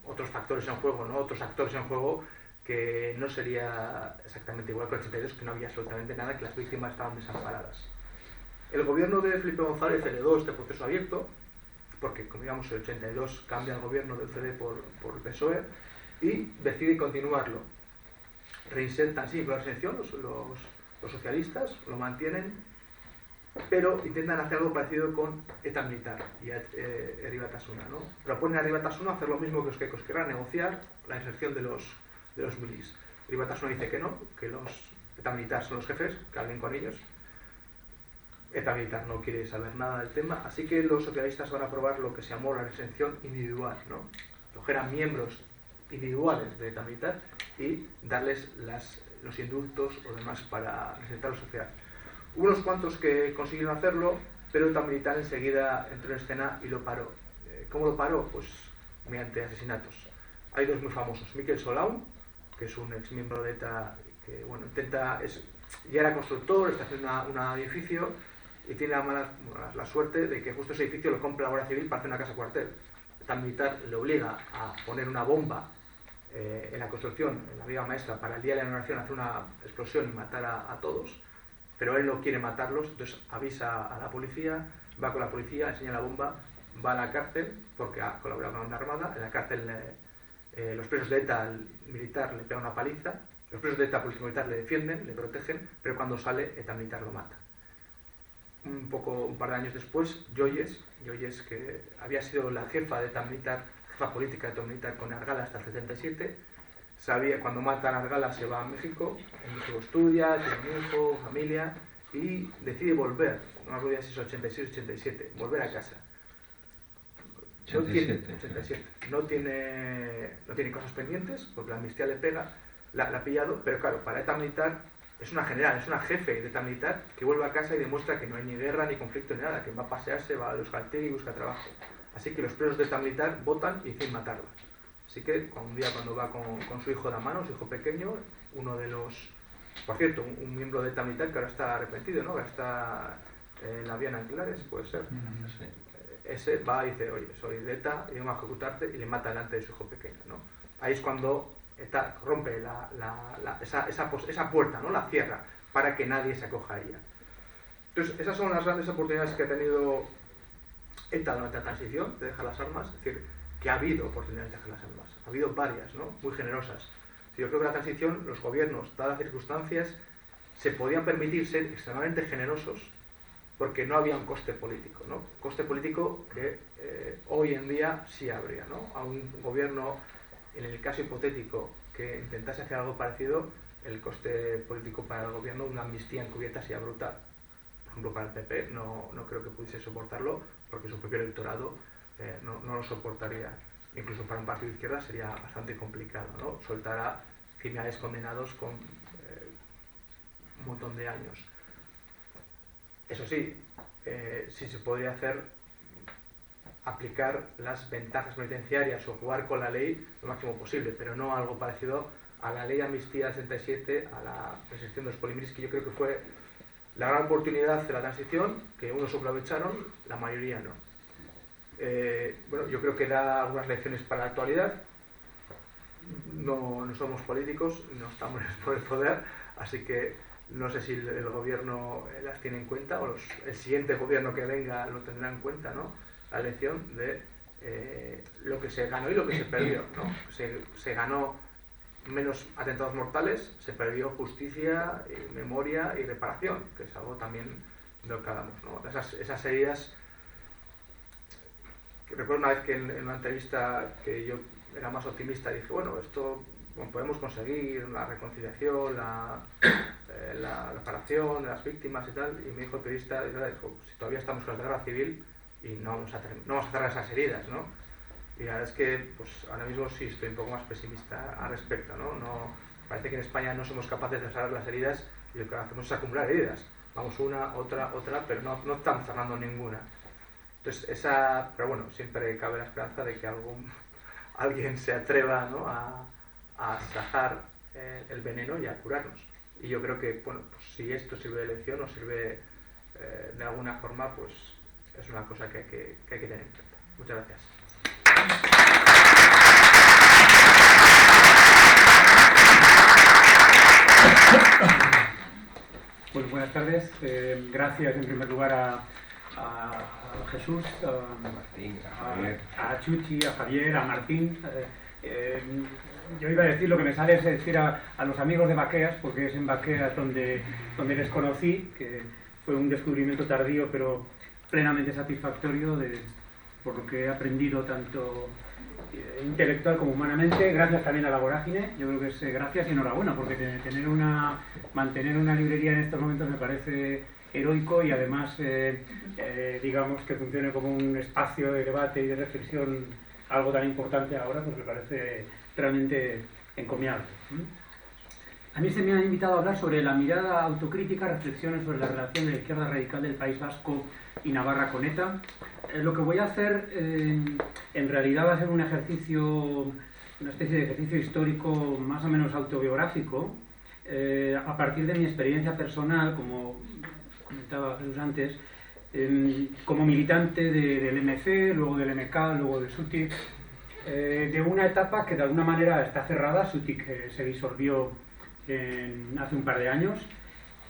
otros factores en juego, ¿no?, otros actores en juego, que no sería exactamente igual que el 82, que no había absolutamente nada, que las víctimas estaban desamparadas. El gobierno de Felipe González heredó este proceso abierto, porque, como digamos, el 82 cambia el gobierno del CD por el PSOE, y decide continuarlo. Reinsertan, sí, con la reinserción, los socialistas lo mantienen, pero intentan hacer algo parecido con ETA militar y Herri Batasuna, ¿no? Proponen a Herri Batasuna hacer lo mismo que los quecos, querrán negociar la inserción de los milis. Herri Batasuna dice que no, que los ETA militar son los jefes, que hablen con ellos. ETA militar no quiere saber nada del tema, así que los socialistas van a aprobar lo que se llamó la reinserción individual, ¿no? Coger a miembros individuales de ETA militar y darles los indultos o demás para reinsertar a la sociedad. Hubo unos cuantos que consiguieron hacerlo, pero ETA militar enseguida entró en escena y lo paró. ¿Cómo lo paró? Pues mediante asesinatos. Hay dos muy famosos: Miquel Solau, que es un ex miembro de ETA, que, bueno, ya era constructor, está haciendo un edificio, y tiene la suerte de que justo ese edificio lo compra la Guardia Civil para hacer una casa cuartel. ETA militar le obliga a poner una bomba en la construcción, en la viga maestra, para el día de la inauguración hacer una explosión y matar a todos, pero él no quiere matarlos, entonces avisa a la policía, va con la policía, enseña la bomba, va a la cárcel porque ha colaborado con una armada. En la cárcel los presos de ETA militar le pegan una paliza, los presos de ETA político militar le defienden, le protegen, pero cuando sale ETA militar lo mata. Un par de años después, Joyes, que había sido la jefa de ETA militar, jefa política de ETA militar con Argala hasta el 77, cuando matan a Argala se va a México, en México estudia, tiene un hijo, familia, y decide volver, no me acuerdo si es 86 87, volver a casa. 87. No tiene cosas pendientes, porque la amnistía le pega, la ha pillado, pero claro, para ETA militar es una general, es una jefe de ETA militar que vuelve a casa y demuestra que no hay ni guerra, ni conflicto, ni nada, que va a pasearse, va a Euskaltegi y busca trabajo. Así que los presos de ETA militar votan y deciden matarla. Así que un día, cuando va con su hijo de la mano, su hijo pequeño, uno de los... Por cierto, un miembro de ETA militar que ahora está arrepentido, ¿no? Ahora está en la vía en Anclares, puede ser. Sí. Ese va y dice: oye, soy de ETA y vengo a ejecutarte, y le mata delante de su hijo pequeño, ¿no? Ahí es cuando ETA rompe esa puerta, ¿no? La cierra, para que nadie se acoja a ella. Entonces, esas son las grandes oportunidades que ha tenido ETA durante la transición, de dejar las armas. Es decir, que ha habido oportunidades de dejar las armas, ha habido varias, ¿no?, muy generosas. Yo creo que la transición, los gobiernos, dadas las circunstancias, se podían permitir ser extremadamente generosos, porque no había un coste político, ¿no? Coste político que hoy en día sí habría, ¿no? A un gobierno, en el caso hipotético que intentase hacer algo parecido, el coste político para el gobierno, una amnistía encubierta, sería brutal. Por ejemplo, para el PP no creo que pudiese soportarlo, porque su propio electorado no lo soportaría. Incluso para un partido de izquierda sería bastante complicado, ¿no? Soltar a criminales condenados con un montón de años. Eso sí, sí se podría aplicar las ventajas penitenciarias o jugar con la ley lo máximo posible, pero no algo parecido a la ley de amnistía del 67, a la prescripción de los polímeros, que yo creo que fue la gran oportunidad de la transición, que unos aprovecharon, la mayoría no. Bueno, yo creo que da algunas lecciones para la actualidad. No somos políticos, no estamos por el poder, así que no sé si el gobierno las tiene en cuenta, o el siguiente gobierno que venga lo tendrá en cuenta, ¿no? La lección de lo que se ganó y lo que se perdió, ¿no? Se ganó menos atentados mortales, se perdió justicia, memoria y reparación, que es algo también de lo que hablamos, ¿no? Esas heridas. Recuerdo una vez que en una entrevista que yo era más optimista, dije, bueno, esto podemos conseguir la reconciliación, la reparación de las víctimas y tal, y me dijo el periodista, si todavía estamos con la guerra civil y no vamos a cerrar esas heridas, ¿no? Y la verdad es que pues, ahora mismo sí estoy un poco más pesimista al respecto, ¿no? Parece que en España no somos capaces de cerrar las heridas y lo que hacemos es acumular heridas. Vamos una, otra, pero no estamos cerrando ninguna. Entonces, pero bueno, siempre cabe la esperanza de que alguien se atreva, ¿no? a sacar el veneno y a curarnos. Y yo creo que, bueno, pues si esto sirve de lección o sirve de alguna forma, pues es una cosa que hay que tener en cuenta. Muchas gracias. Pues buenas tardes. Gracias en primer lugar a Jesús, a Chuchi, a Javier, a Martín. Yo iba a decir, lo que me sale es decir a los amigos de Baqueas, porque es en Baqueas donde les conocí, que fue un descubrimiento tardío pero plenamente satisfactorio por lo que he aprendido tanto intelectual como humanamente, gracias también a la vorágine. Yo creo que es gracias y enhorabuena, porque mantener una librería en estos momentos me parece heroico, y además digamos que funcione como un espacio de debate y de reflexión, algo tan importante ahora, pues me parece realmente encomiable. A mí se me ha invitado a hablar sobre la mirada autocrítica, reflexiones sobre la relación de la izquierda radical del País Vasco y Navarra con ETA. Lo que voy a hacer en realidad va a ser un ejercicio, una especie de ejercicio histórico más o menos autobiográfico, a partir de mi experiencia personal, como comentaba Jesús antes, como militante del MC, luego del MK, luego del SUTIC, de una etapa que de alguna manera está cerrada. SUTIC se disolvió hace un par de años,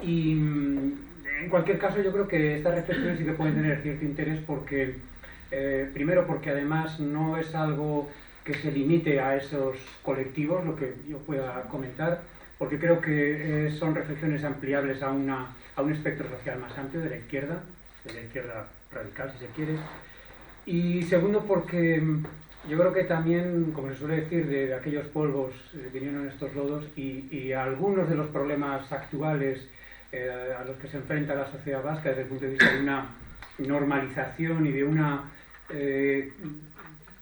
y en cualquier caso yo creo que estas reflexiones sí que pueden tener cierto interés, porque primero porque además no es algo que se limite a esos colectivos, lo que yo pueda comentar, porque creo que son reflexiones ampliables a un espectro social más amplio de la izquierda radical, si se quiere. Y segundo, porque yo creo que también, como se suele decir, de aquellos polvos vinieron estos lodos, y algunos de los problemas actuales a los que se enfrenta la sociedad vasca desde el punto de vista de una normalización y de una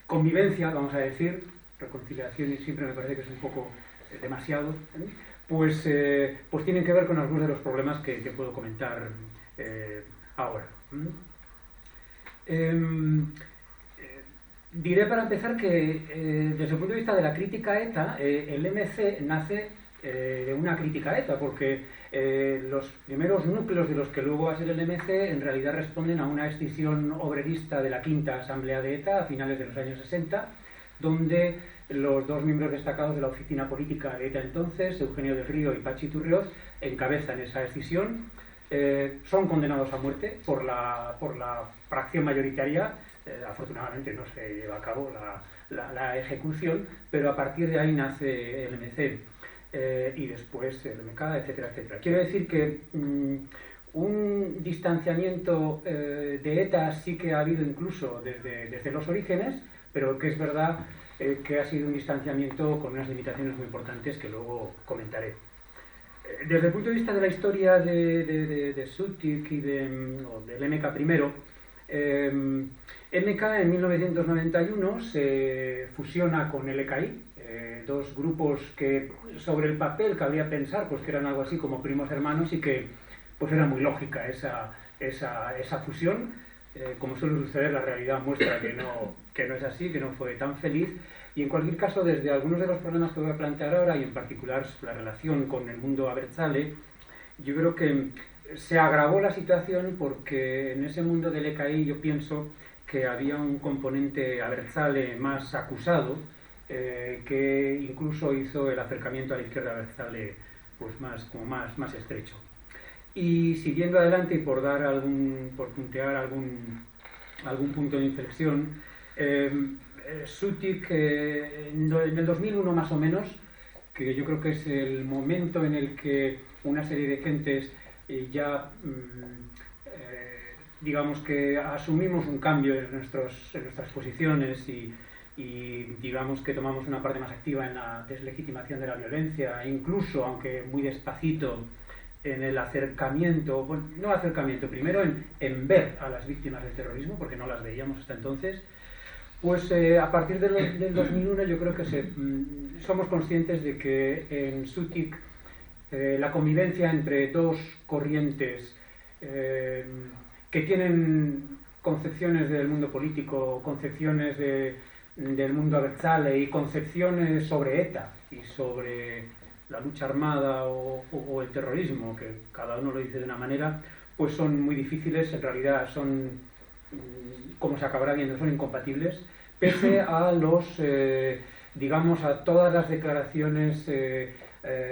convivencia, vamos a decir, reconciliación y siempre me parece que es un poco demasiado, pues tienen que ver con algunos de los problemas que puedo comentar ahora. Diré para empezar que desde el punto de vista de la crítica a ETA, el MC nace de una crítica a ETA, porque los primeros núcleos de los que luego va a ser el MC en realidad responden a una escisión obrerista de la quinta asamblea de ETA a finales de los años 60, donde los dos miembros destacados de la oficina política de ETA entonces, Eugenio del Río y Pachi Turrioz, encabezan esa escisión. Son condenados a muerte por la fracción mayoritaria. Afortunadamente no se lleva a cabo la ejecución, pero a partir de ahí nace el MC y después el MK, etcétera, etcétera. Quiero decir que un distanciamiento de ETA sí que ha habido incluso desde los orígenes, pero que es verdad que ha sido un distanciamiento con unas limitaciones muy importantes que luego comentaré. Desde el punto de vista de la historia de SUTIC y del MK primero, MK en 1991 se fusiona con LKI, dos grupos que sobre el papel cabría pensar pues, que eran algo así como primos hermanos, y que pues, era muy lógica esa fusión. como suele suceder, la realidad muestra que no es así, que no fue tan feliz. Y en cualquier caso, desde algunos de los problemas que voy a plantear ahora, y en particular la relación con el mundo abertzale, yo creo que se agravó la situación porque en ese mundo del EKI yo pienso que había un componente abertzale más acusado, que incluso hizo el acercamiento a la izquierda abertzale pues más estrecho. Y siguiendo adelante y por puntear algún punto de inflexión, Sutik en el 2001 más o menos, que yo creo que es el momento en el que una serie de gentes ya digamos que asumimos un cambio en nuestras posiciones y digamos que tomamos una parte más activa en la deslegitimación de la violencia, e incluso, aunque muy despacito, en el acercamiento, bueno, no acercamiento, primero en ver a las víctimas del terrorismo, porque no las veíamos hasta entonces. Pues a partir del 2001 yo creo que somos conscientes de que en Sutik la convivencia entre dos corrientes que tienen concepciones del mundo político, concepciones del mundo abertzale y concepciones sobre ETA y sobre la lucha armada o el terrorismo, que cada uno lo dice de una manera, pues son muy difíciles, en realidad son, como se acabará viendo, son incompatibles, pese a digamos, a todas las declaraciones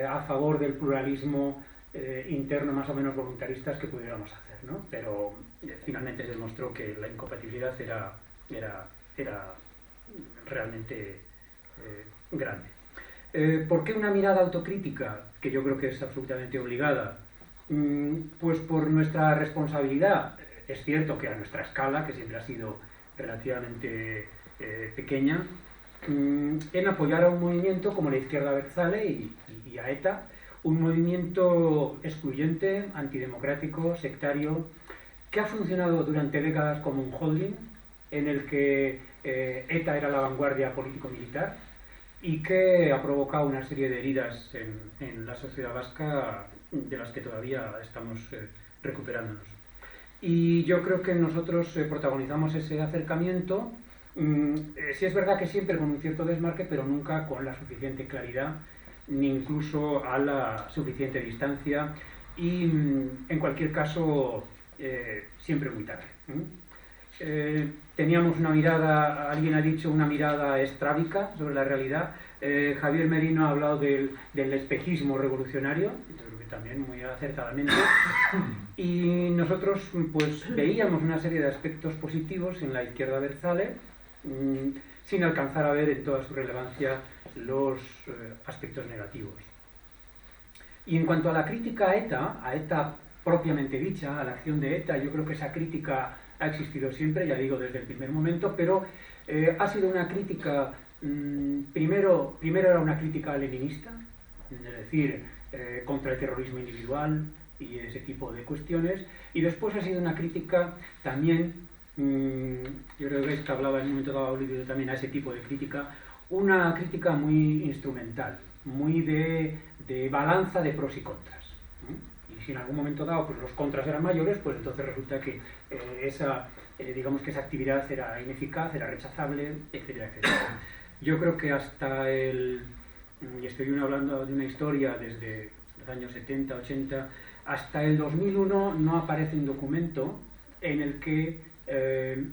a favor del pluralismo interno más o menos voluntaristas que pudiéramos hacer, ¿no? Pero finalmente se demostró que la incompatibilidad era realmente grande. ¿Por qué una mirada autocrítica? Que yo creo que es absolutamente obligada. Pues por nuestra responsabilidad. Es cierto que a nuestra escala, que siempre ha sido relativamente pequeña, en apoyar a un movimiento como la izquierda abertzale y a ETA, un movimiento excluyente, antidemocrático, sectario, que ha funcionado durante décadas como un holding en el que ETA era la vanguardia político-militar y que ha provocado una serie de heridas en la sociedad vasca de las que todavía estamos recuperándonos. Y yo creo que nosotros protagonizamos ese acercamiento, sí es verdad que siempre con un cierto desmarque, pero nunca con la suficiente claridad, ni incluso a la suficiente distancia, y en cualquier caso siempre muy tarde. Teníamos una mirada, alguien ha dicho, una mirada estrábica sobre la realidad. Javier Merino ha hablado del espejismo revolucionario, yo creo que también muy acertadamente, y nosotros pues veíamos una serie de aspectos positivos en la izquierda abertzale, sin alcanzar a ver en toda su relevancia los aspectos negativos. Y en cuanto a la crítica a ETA propiamente dicha, a la acción de ETA, yo creo que esa crítica ha existido siempre, ya digo, desde el primer momento, pero ha sido una crítica, primero era una crítica leninista, es decir, contra el terrorismo individual y ese tipo de cuestiones, y después ha sido una crítica también, yo creo que hablaba en un momento dado Olivier también a ese tipo de crítica, una crítica muy instrumental, muy de balanza de pros y contras. Si en algún momento dado pues los contras eran mayores, pues entonces resulta que digamos que esa actividad era ineficaz, era rechazable, etcétera, etcétera. Yo creo que y estoy hablando de una historia desde los años 70, 80, hasta el 2001 no aparece un documento en el que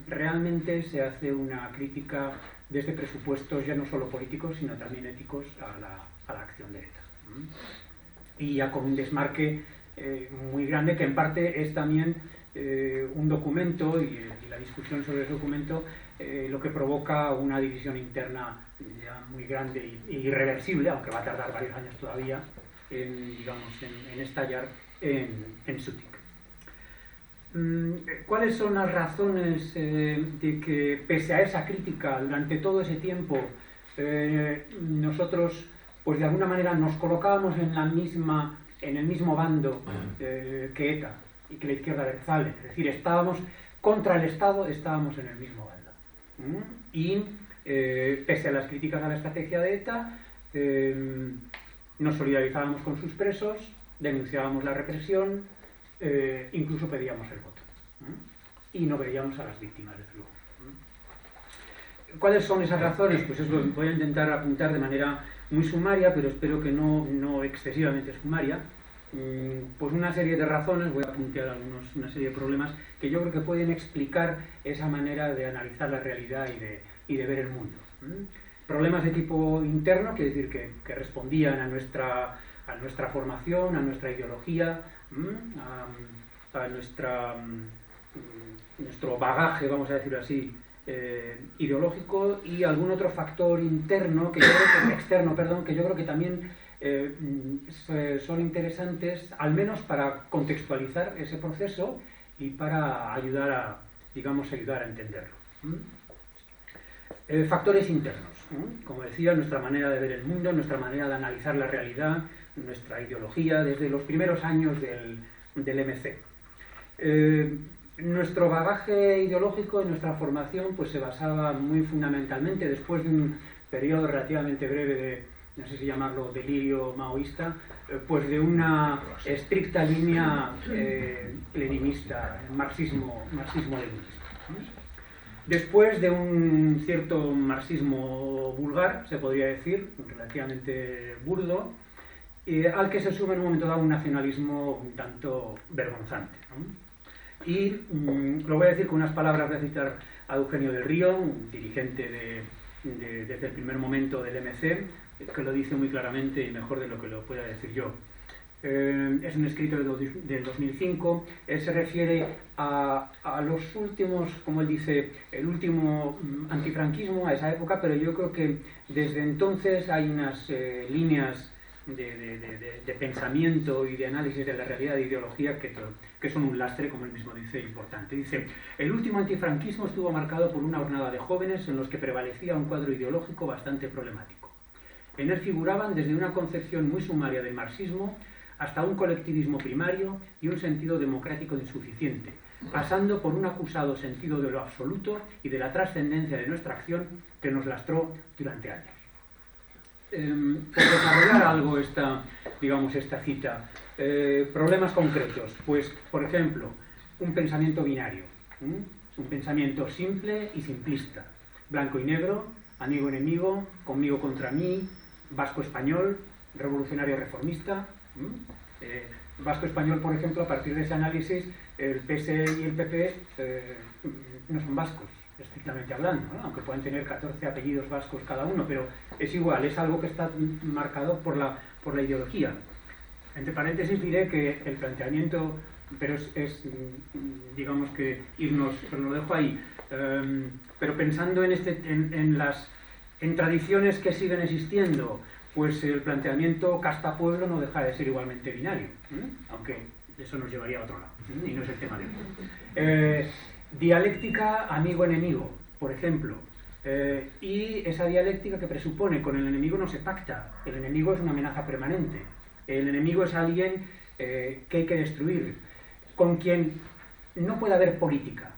realmente se hace una crítica desde presupuestos ya no solo políticos, sino también éticos a la acción de ETA. Y ya con un desmarque muy grande, que en parte es también un documento, y la discusión sobre ese documento lo que provoca una división interna ya muy grande e irreversible, aunque va a tardar varios años todavía en estallar en Sutik. ¿Cuáles son las razones de que, pese a esa crítica, durante todo ese tiempo, nosotros, pues de alguna manera, nos colocábamos en el mismo bando que ETA y que la izquierda abertzale? Es decir, estábamos contra el Estado, estábamos en el mismo bando. Y pese a las críticas a la estrategia de ETA, nos solidarizábamos con sus presos, denunciábamos la represión, incluso pedíamos el voto. y no veíamos a las víctimas, desde luego. ¿Cuáles son esas razones? Pues eso voy a intentar apuntar de manera muy sumaria, pero espero que no excesivamente sumaria. Pues una serie de razones, voy a apuntar una serie de problemas que yo creo que pueden explicar esa manera de analizar la realidad y de ver el mundo. Problemas de tipo interno, quiere decir que respondían a nuestra formación, a nuestra ideología, a nuestro bagaje, vamos a decirlo así, ideológico, y algún otro factor interno, externo, que yo creo que también son interesantes, al menos para contextualizar ese proceso y para ayudar a entenderlo. Factores internos, como decía, nuestra manera de ver el mundo, nuestra manera de analizar la realidad, nuestra ideología, desde los primeros años del MC. Nuestro bagaje ideológico y nuestra formación pues se basaba muy fundamentalmente, después de un periodo relativamente breve de, no sé si llamarlo delirio maoísta, de una estricta línea leninista, marxismo-leninista. Después de un cierto marxismo vulgar, se podría decir, relativamente burdo, al que se suma en un momento dado un nacionalismo un tanto vergonzante, ¿no? Y lo voy a decir con unas palabras, voy a citar a Eugenio del Río, un dirigente desde el primer momento del MC, que lo dice muy claramente y mejor de lo que lo pueda decir yo. Es un escrito del 2005, él se refiere a los últimos, como él dice, el último antifranquismo, a esa época, pero yo creo que desde entonces hay unas líneas de pensamiento y de análisis de la realidad, de ideología, que son un lastre, como él mismo dice, importante. Dice, el último antifranquismo estuvo marcado por una hornada de jóvenes en los que prevalecía un cuadro ideológico bastante problemático. En él figuraban desde una concepción muy sumaria del marxismo hasta un colectivismo primario y un sentido democrático insuficiente, pasando por un acusado sentido de lo absoluto y de la trascendencia de nuestra acción que nos lastró durante años. Por desarrollar algo esta cita, problemas concretos, pues por ejemplo, un pensamiento binario, un pensamiento simple y simplista, blanco y negro, amigo-enemigo, conmigo contra mí, vasco-español, revolucionario-reformista. Vasco-español, por ejemplo, a partir de ese análisis, el PSE y el PP no son vascos, estrictamente hablando, ¿no? Aunque puedan tener 14 apellidos vascos cada uno, pero es igual, es algo que está marcado por la ideología. Entre paréntesis diré que el planteamiento, pero digamos que irnos, pero lo dejo ahí, pero pensando en tradiciones que siguen existiendo, pues el planteamiento casta-pueblo no deja de ser igualmente binario, aunque eso nos llevaría a otro lado, y no es el tema de hoy. Dialéctica amigo-enemigo, por ejemplo, y esa dialéctica que presupone con el enemigo no se pacta, el enemigo es una amenaza permanente, el enemigo es alguien que hay que destruir, con quien no puede haber política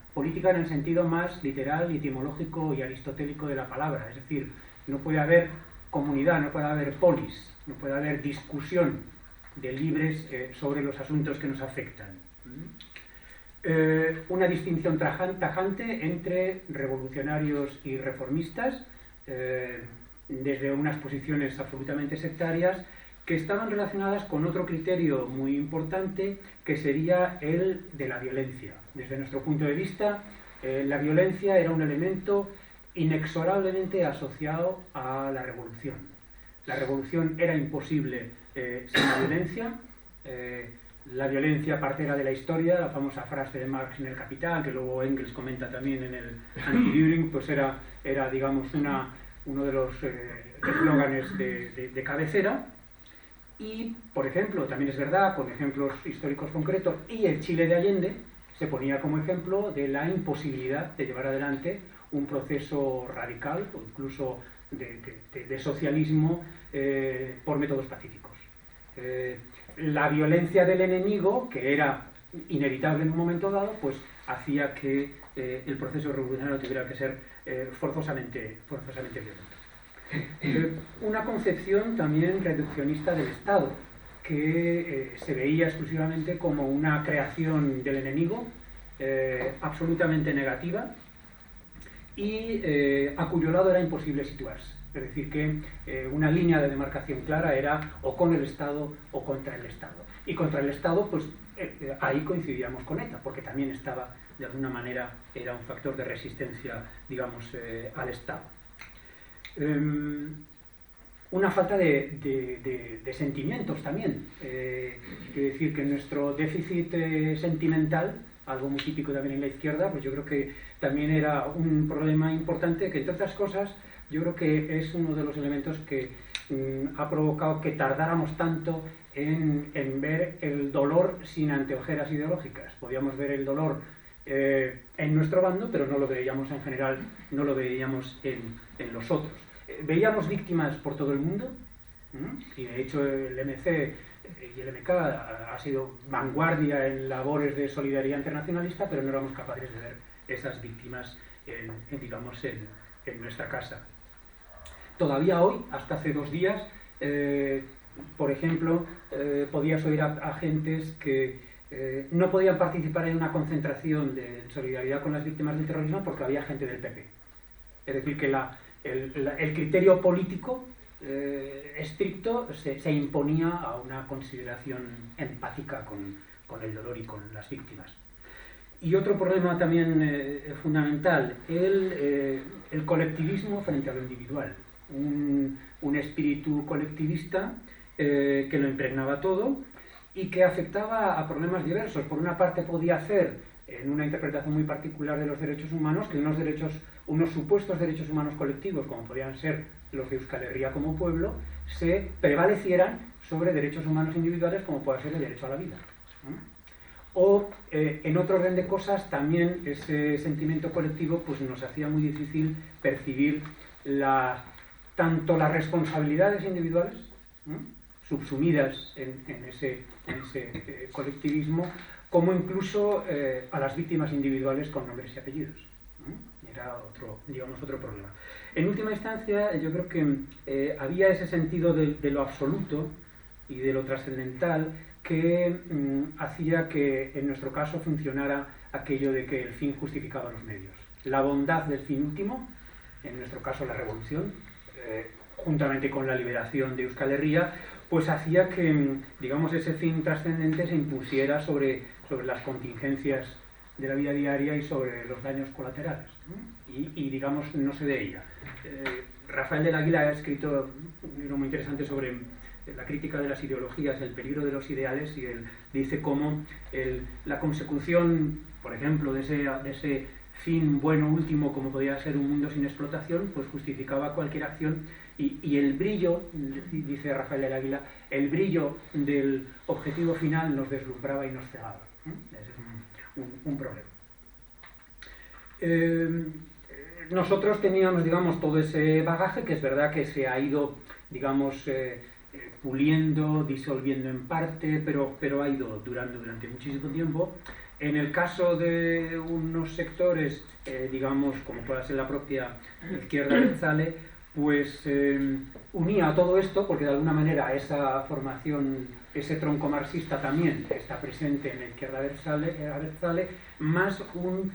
en el sentido más literal, etimológico y aristotélico de la palabra, es decir, no puede haber comunidad, no puede haber polis, no puede haber discusión de libres sobre los asuntos que nos afectan. Una distinción tajante entre revolucionarios y reformistas, desde unas posiciones absolutamente sectarias, que estaban relacionadas con otro criterio muy importante, que sería el de la violencia. Desde nuestro punto de vista, la violencia era un elemento inexorablemente asociado a la revolución. La revolución era imposible sin la violencia. La violencia partera de la historia, la famosa frase de Marx en El Capital, que luego Engels comenta también en el Anti-Düring, pues era digamos, uno de los eslóganes de cabecera. Y, por ejemplo, también es verdad, con ejemplos históricos concretos, y el Chile de Allende se ponía como ejemplo de la imposibilidad de llevar adelante un proceso radical o incluso de socialismo por métodos pacíficos. La violencia del enemigo, que era inevitable en un momento dado, pues hacía que el proceso revolucionario tuviera que ser forzosamente violento. Una concepción también reduccionista del Estado, que se veía exclusivamente como una creación del enemigo absolutamente negativa y a cuyo lado era imposible situarse. Es decir, que una línea de demarcación clara era o con el Estado o contra el Estado. Y contra el Estado, pues ahí coincidíamos con ETA, porque también estaba, de alguna manera, era un factor de resistencia, digamos, al Estado. Una falta de sentimientos también. Quiero decir que nuestro déficit sentimental, algo muy típico también en la izquierda, pues yo creo que también era un problema importante que, entre otras cosas, yo creo que es uno de los elementos que ha provocado que tardáramos tanto en ver el dolor sin anteojeras ideológicas. Podíamos ver el dolor en nuestro bando, pero no lo veíamos en general, no lo veíamos en los otros. Veíamos víctimas por todo el mundo, y de hecho el MC y el MK ha sido vanguardia en labores de solidaridad internacionalista, pero no éramos capaces de ver esas víctimas digamos, en nuestra casa. Todavía hoy, hasta hace 2 días, por ejemplo, podías oír a agentes que no podían participar en una concentración de solidaridad con las víctimas del terrorismo porque había gente del PP. Es decir, que el criterio político estricto se imponía a una consideración empática con el dolor y con las víctimas. Y otro problema también fundamental, el colectivismo frente a lo individual. Un espíritu colectivista que lo impregnaba todo y que afectaba a problemas diversos. Por una parte podía hacer, en una interpretación muy particular de los derechos humanos, que unos supuestos derechos humanos colectivos, como podían ser los de Euskal Herria como pueblo, se prevalecieran sobre derechos humanos individuales, como puede ser el derecho a la vida. O, en otro orden de cosas, también ese sentimiento colectivo pues, nos hacía muy difícil percibir tanto las responsabilidades individuales, subsumidas en ese colectivismo, como incluso a las víctimas individuales con nombres y apellidos. Era otro problema. En última instancia, yo creo que había ese sentido de lo absoluto y de lo trascendental que hacía que en nuestro caso funcionara aquello de que el fin justificaba los medios. La bondad del fin último, en nuestro caso la revolución, juntamente con la liberación de Euskal Herria, pues hacía que, digamos, ese fin trascendente se impusiera sobre las contingencias de la vida diaria y sobre los daños colaterales, ¿no? Y digamos, no se veía. Rafael del Águila ha escrito un libro muy interesante sobre la crítica de las ideologías, el peligro de los ideales, y él dice cómo la consecución, por ejemplo, de ese fin bueno último, como podía ser un mundo sin explotación, pues justificaba cualquier acción, y el brillo, dice Rafael del Águila, el brillo del objetivo final nos deslumbraba y nos cegaba. Ese es un problema. Nosotros teníamos, digamos, todo ese bagaje, que es verdad que se ha ido, digamos, puliendo, disolviendo en parte, pero ha ido durando durante muchísimo tiempo. En el caso de unos sectores, digamos, como pueda ser la propia izquierda abertzale, pues unía a todo esto, porque de alguna manera esa formación, ese tronco marxista también está presente en la izquierda abertzale, más un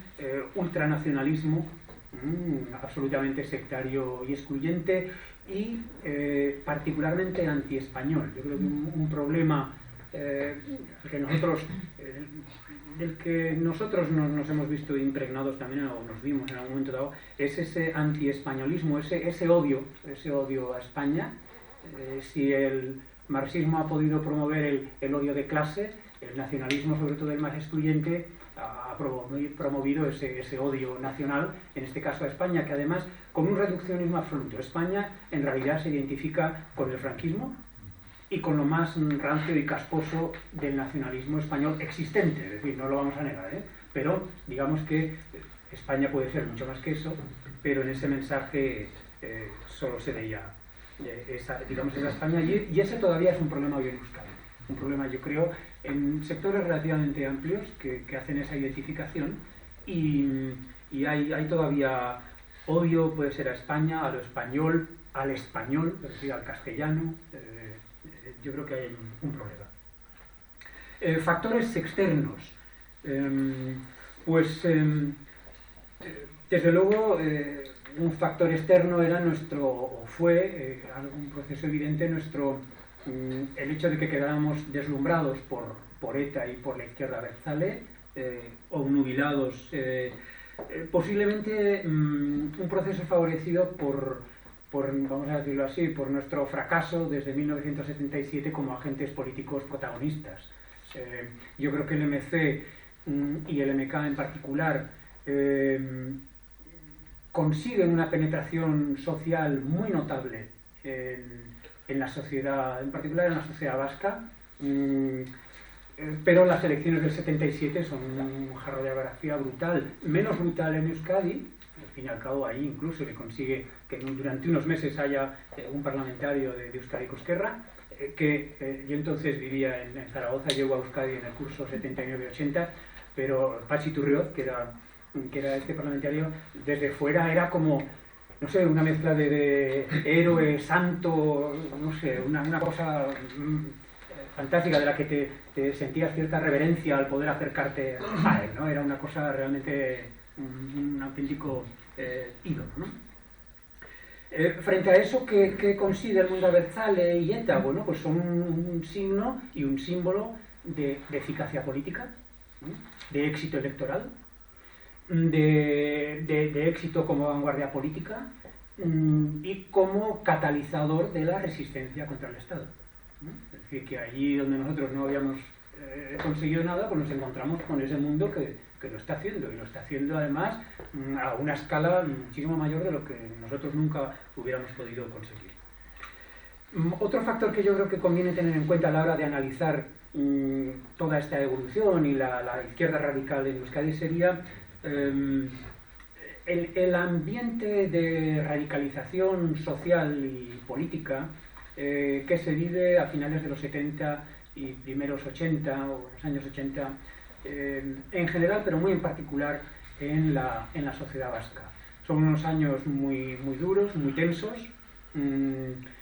ultranacionalismo absolutamente sectario y excluyente, y particularmente antiespañol. Yo creo que un problema del que nosotros nos hemos visto impregnados también, o nos vimos en algún momento dado, es ese antiespañolismo, ese odio a España. Si el marxismo ha podido promover el odio de clase, el nacionalismo, sobre todo el más excluyente, ha promovido ese odio nacional, en este caso a España, que además con un reduccionismo absoluto. España en realidad se identifica con el franquismo y con lo más rancio y casposo del nacionalismo español existente, es decir, no lo vamos a negar, pero digamos que España puede ser mucho más que eso, pero en ese mensaje solo se veía esa España, y ese todavía es un problema hoy en Euskadi. Un problema, yo creo, en sectores relativamente amplios que hacen esa identificación, y hay todavía odio, puede ser a España, a lo español, al español, es decir, al castellano. Yo creo que hay un problema. Factores externos. Pues desde luego un factor externo era o fue un proceso evidente el hecho de que quedáramos deslumbrados por ETA y por la izquierda abertzale, obnubilados, posiblemente un proceso favorecido por, vamos a decirlo así, por nuestro fracaso desde 1977 como agentes políticos protagonistas. Yo creo que el MC y el MK en particular consiguen una penetración social muy notable en la sociedad, en particular en la sociedad vasca, pero las elecciones del 77 son un jarro de biografía brutal, menos brutal en Euskadi. Al fin y al cabo ahí incluso le consigue que durante unos meses haya un parlamentario de Euskadi Esquerra, yo entonces vivía en Zaragoza, llego a Euskadi en el curso 79-80, pero Patxi Turriot, que era este parlamentario, desde fuera era como, no sé, una mezcla de héroe, santo, no sé, una cosa fantástica de la que te sentías cierta reverencia al poder acercarte a él, ¿no? Era una cosa realmente, un auténtico ídolo, ¿no? Frente a eso, ¿qué consigue el mundo abertzale y ETA? Bueno, pues son un signo y un símbolo de eficacia política, ¿no? De éxito electoral, de éxito como vanguardia política y como catalizador de la resistencia contra el Estado, ¿no? Es decir, que allí donde nosotros no habíamos conseguido nada, pues nos encontramos con ese mundo que lo está haciendo, y lo está haciendo además a una escala muchísimo mayor de lo que nosotros nunca hubiéramos podido conseguir. Otro factor que yo creo que conviene tener en cuenta a la hora de analizar toda esta evolución y la izquierda radical en Euskadi sería el ambiente de radicalización social y política que se vive a finales de los 70 y primeros 80 o los años 80 en general, pero muy en particular en la sociedad vasca. Son unos años muy duros, muy tensos,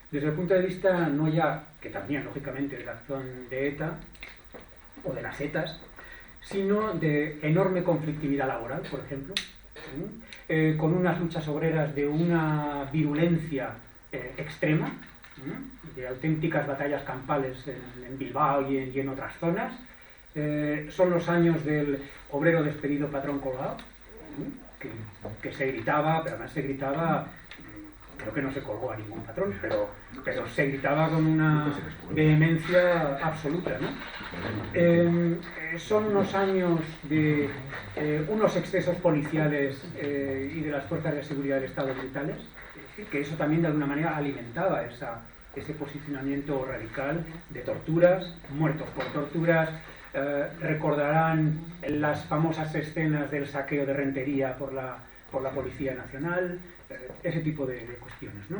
desde el punto de vista no ya, que también lógicamente de la acción de ETA o de las ETAs, sino de enorme conflictividad laboral, por ejemplo, con unas luchas obreras de una virulencia extrema, de auténticas batallas campales en Bilbao y en otras zonas. Son los años del obrero despedido, patrón colgado, que se gritaba, pero además se gritaba, creo que no se colgó a ningún patrón, pero se gritaba con una vehemencia absoluta, ¿no? Son unos años de unos excesos policiales y de las fuerzas de seguridad del Estado brutales, que eso también de alguna manera alimentaba ese posicionamiento radical de torturas, muertos por torturas. Recordarán las famosas escenas del saqueo de Rentería por la Policía Nacional, ese tipo de cuestiones, ¿no?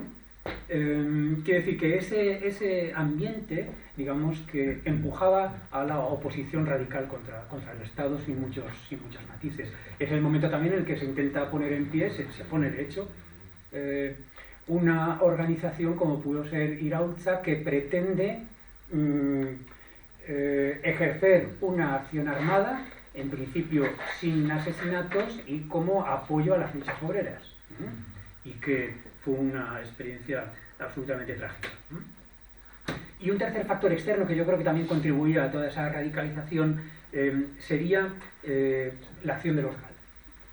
Quiere decir que ese ambiente, digamos, que empujaba a la oposición radical contra el Estado sin muchos matices. Es el momento también en el que se intenta poner en pie, se pone de hecho, una organización como pudo ser Iraultza, que pretende ejercer una acción armada, en principio sin asesinatos y como apoyo a las luchas obreras, y que fue una experiencia absolutamente trágica. Y un tercer factor externo que yo creo que también contribuía a toda esa radicalización sería la acción de los GAL.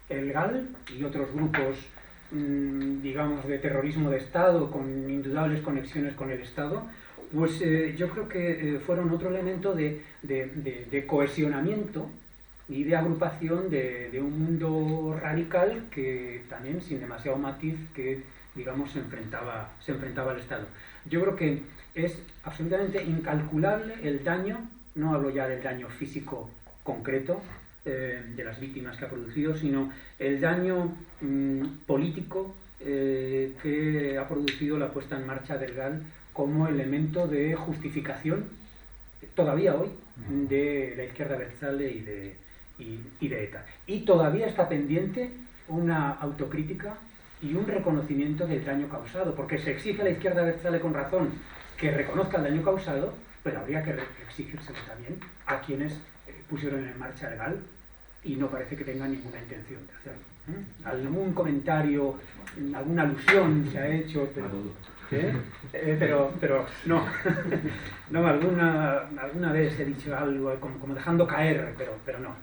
El GAL y otros grupos, digamos, de terrorismo de Estado con indudables conexiones con el Estado, pues yo creo que fueron otro elemento de cohesionamiento y de agrupación de un mundo radical que también, sin demasiado matiz, que digamos se enfrentaba al Estado. Yo creo que es absolutamente incalculable el daño, no hablo ya del daño físico concreto de las víctimas que ha producido, sino el daño político que ha producido la puesta en marcha del GAL como elemento de justificación, todavía hoy, de la izquierda abertzale y de ETA. Y todavía está pendiente una autocrítica y un reconocimiento del daño causado, porque se exige a la izquierda abertzale con razón que reconozca el daño causado, pero habría que exigírselo también a quienes pusieron en marcha el GAL y no parece que tenga ninguna intención de hacerlo. Algún comentario, alguna alusión se ha hecho, pero no, no, alguna vez he dicho algo como dejando caer, pero no,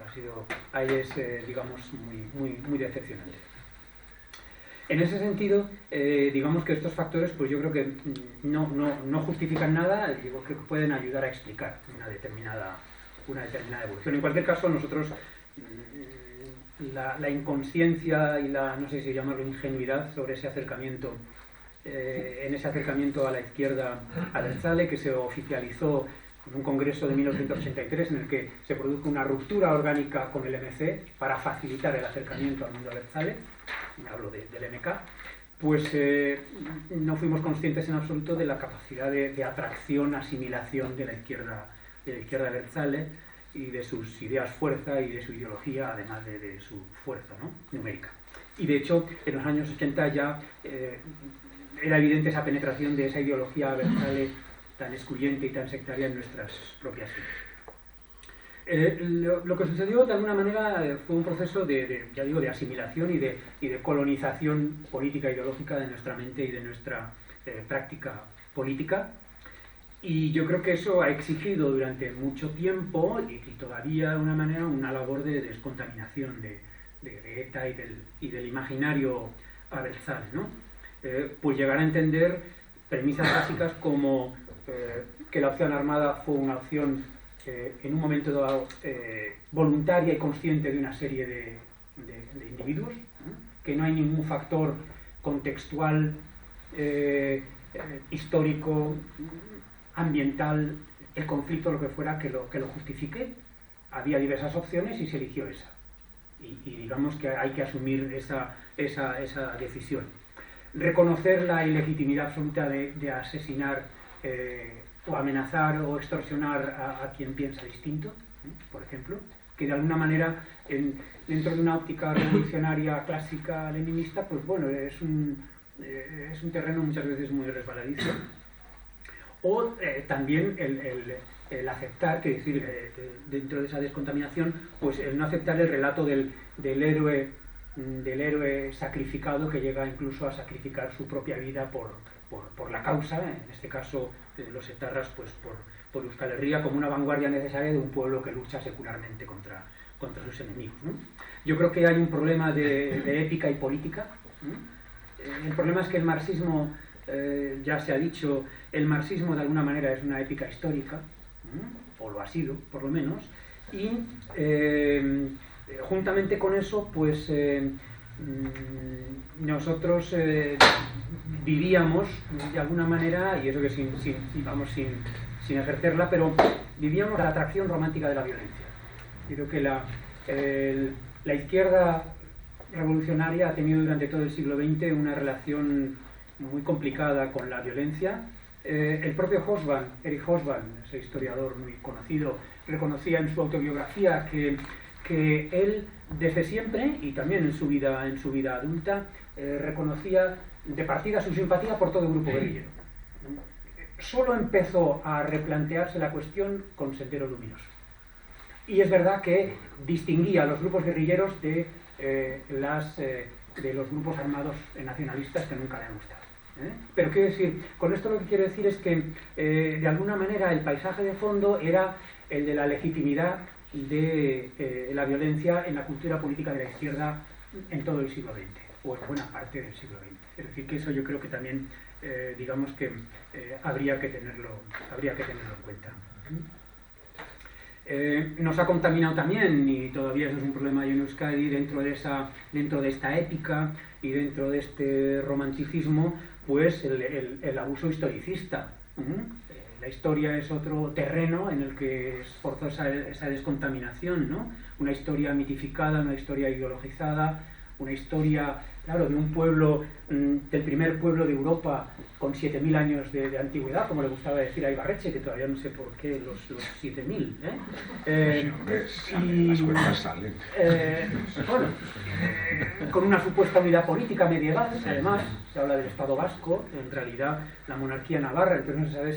ahí es, digamos, muy decepcionante. En ese sentido, digamos que estos factores, pues yo creo que no justifican nada, digo que pueden ayudar a explicar una determinada evolución. En cualquier caso, nosotros la inconsciencia y no sé si llamarlo ingenuidad sobre ese acercamiento, en ese acercamiento a la izquierda abertzale, que se oficializó en un congreso de 1983 en el que se produjo una ruptura orgánica con el MC para facilitar el acercamiento al mundo abertzale, hablo del MK, pues no fuimos conscientes en absoluto de la capacidad de atracción, asimilación de la izquierda abertzale y de sus ideas fuerza y de su ideología, además de su fuerza, ¿no?, numérica. Y de hecho, en los años 80 ya era evidente esa penetración de esa ideología abertzale tan excluyente y tan sectaria en nuestras propias vidas. Lo que sucedió de alguna manera fue un proceso de asimilación y de colonización política e ideológica de nuestra mente y de nuestra práctica política. Y yo creo que eso ha exigido durante mucho tiempo y todavía de alguna manera una labor de descontaminación de ETA y del imaginario abertzale, ¿no? Pues llegar a entender premisas básicas como que la opción armada fue una opción en un momento dado voluntaria y consciente de una serie de individuos, ¿no?, que no hay ningún factor contextual, histórico, ambiental, el conflicto, lo que fuera, que lo justifique. Había diversas opciones y se eligió esa. Y digamos que hay que asumir esa decisión. Reconocer la ilegitimidad absoluta de asesinar o amenazar o extorsionar a quien piensa distinto, por ejemplo, que de alguna manera dentro de una óptica revolucionaria clásica leninista, pues bueno, es un terreno muchas veces muy resbaladizo. O también el aceptar, que decir, dentro de esa descontaminación, pues el no aceptar el relato del héroe sacrificado que llega incluso a sacrificar su propia vida por la causa, en este caso los etarras, pues por Euskal Herria, como una vanguardia necesaria de un pueblo que lucha secularmente contra sus enemigos, ¿no? Yo creo que hay un problema de ética y política, ¿no? El problema es que el marxismo, ya se ha dicho, el marxismo de alguna manera es una épica histórica, o lo ha sido, por lo menos, y juntamente con eso, pues nosotros vivíamos de alguna manera, y eso que sin ejercerla, pero vivíamos la atracción romántica de la violencia. Yo creo que la izquierda revolucionaria ha tenido durante todo el siglo XX una relación muy complicada con la violencia. El propio Erich Hobsbawm, ese historiador muy conocido, reconocía en su autobiografía que él desde siempre, y también en su vida adulta, reconocía de partida su simpatía por todo grupo guerrillero. Solo empezó a replantearse la cuestión con Sendero Luminoso. Y es verdad que distinguía a los grupos guerrilleros de los grupos armados nacionalistas que nunca le han gustado. Pero quiero decir, con esto lo que quiero decir es que de alguna manera el paisaje de fondo era el de la legitimidad de la violencia en la cultura política de la izquierda en todo el siglo XX, o en buena parte del siglo XX. Es decir, que eso yo creo que también, digamos que habría que tenerlo en cuenta. Nos ha contaminado también, y todavía eso es un problema en Euskadi, dentro de esta épica y dentro de este romanticismo, pues el abuso historicista. La historia es otro terreno en el que es forzosa esa descontaminación, ¿no? Una historia mitificada, una historia ideologizada, una historia, claro, de un pueblo, del primer pueblo de Europa con 7.000 años de antigüedad, como le gustaba decir a Ibarretxe, que todavía no sé por qué los 7.000. Las cuentas salen. Bueno, con una supuesta unidad política medieval, además, se habla del Estado vasco, en realidad la monarquía navarra, entonces no se sabe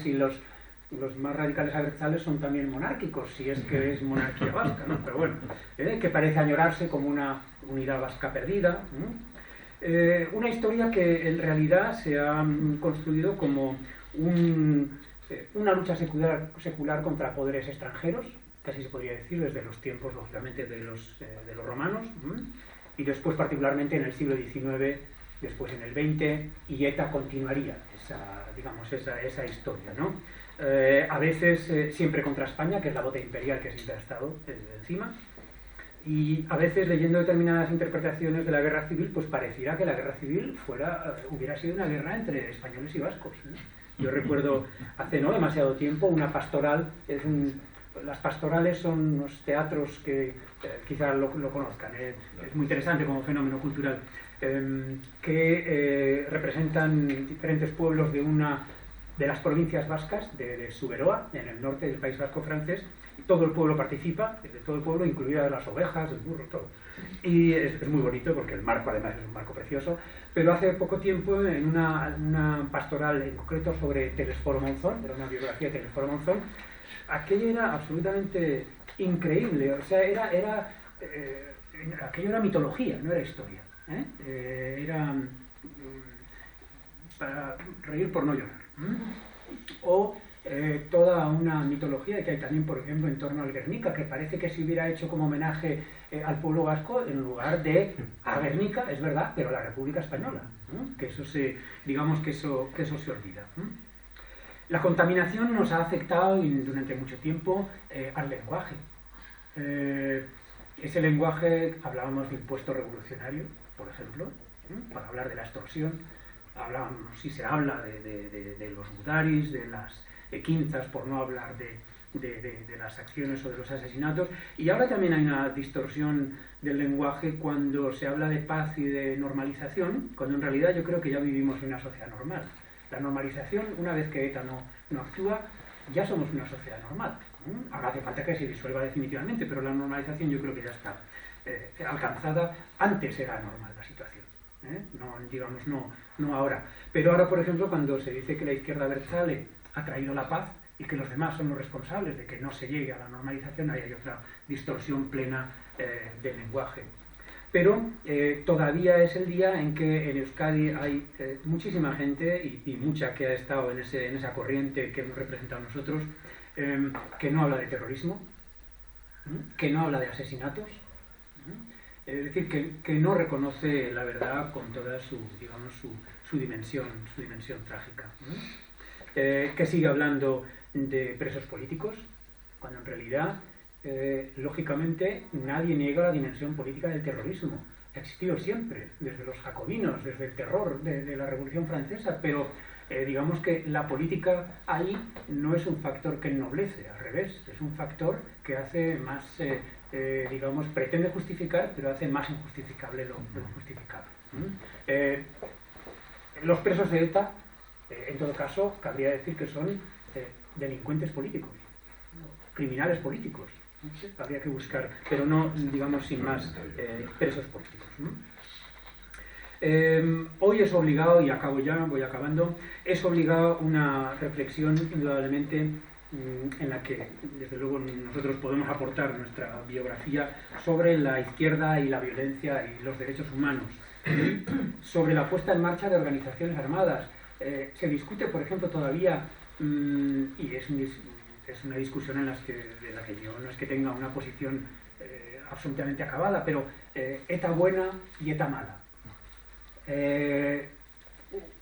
los más radicales abertzales son también monárquicos, si es que es monarquía vasca, ¿no? Pero bueno, que parece añorarse como una unidad vasca perdida, ¿no? Una historia que en realidad se ha construido como una lucha secular contra poderes extranjeros, casi se podría decir desde los tiempos, lógicamente, de los romanos, y después particularmente en el siglo XIX, después en el XX, y ETA continuaría esa historia, ¿no? A veces siempre contra España, que es la bota imperial que siempre ha estado encima, y a veces leyendo determinadas interpretaciones de la guerra civil, pues pareciera que la guerra civil hubiera sido una guerra entre españoles y vascos, ¿no? Yo recuerdo hace no demasiado tiempo una pastoral, las pastorales son unos teatros que quizás lo conozcan, es muy interesante como fenómeno cultural, que representan diferentes pueblos de las provincias vascas, de Zuberoa, en el norte del País Vasco francés. Todo el pueblo participa, todo el pueblo, incluidas las ovejas, el burro, todo. Y es muy bonito porque el marco además es un marco precioso. Pero hace poco tiempo, en una pastoral en concreto sobre Telesforo Monzón, era una biografía de Telesforo Monzón, aquello era absolutamente increíble. O sea, aquello era mitología, no era historia. Era para reír por no llorar. O toda una mitología que hay también, por ejemplo, en torno al Guernica, que parece que se hubiera hecho como homenaje al pueblo vasco en lugar de a Guernica, es verdad, pero a la República Española, ¿no? Que digamos que eso se olvida. La contaminación nos ha afectado durante mucho tiempo al lenguaje. Ese lenguaje, hablábamos de impuesto revolucionario, por ejemplo, para hablar de la extorsión, se habla de los gudaris, de las quinzas, por no hablar de las acciones o de los asesinatos, y ahora también hay una distorsión del lenguaje cuando se habla de paz y de normalización, cuando en realidad yo creo que ya vivimos en una sociedad normal. La normalización, una vez que ETA no actúa, ya somos una sociedad normal. Ahora hace falta que se disuelva definitivamente, pero la normalización yo creo que ya está alcanzada. Antes era normal la situación. No ahora. Pero ahora, por ejemplo, cuando se dice que la izquierda abertzale ha traído la paz y que los demás son los responsables de que no se llegue a la normalización, ahí hay otra distorsión plena del lenguaje. Pero todavía es el día en que en Euskadi hay muchísima gente, y mucha que ha estado en esa corriente que hemos representado nosotros, que no habla de terrorismo, que no habla de asesinatos, es decir, que no reconoce la verdad con toda su dimensión trágica, que sigue hablando de presos políticos, cuando en realidad, lógicamente, nadie niega la dimensión política del terrorismo. Ha existido siempre, desde los jacobinos, desde el terror de la Revolución Francesa, pero digamos que la política ahí no es un factor que ennoblece, al revés, es un factor que hace más... pretende justificar, pero hace más injustificable lo injustificable. Los presos de ETA, en todo caso, cabría decir que son delincuentes políticos, criminales políticos. Habría que buscar, pero no, digamos, sin más, presos políticos. Hoy es obligado, y voy acabando, es obligado una reflexión, indudablemente, en la que, desde luego, nosotros podemos aportar nuestra biografía sobre la izquierda y la violencia y los derechos humanos, sobre la puesta en marcha de organizaciones armadas. Se discute, por ejemplo, todavía, y es una discusión de la que yo no es que tenga una posición absolutamente acabada, pero ETA buena y ETA mala.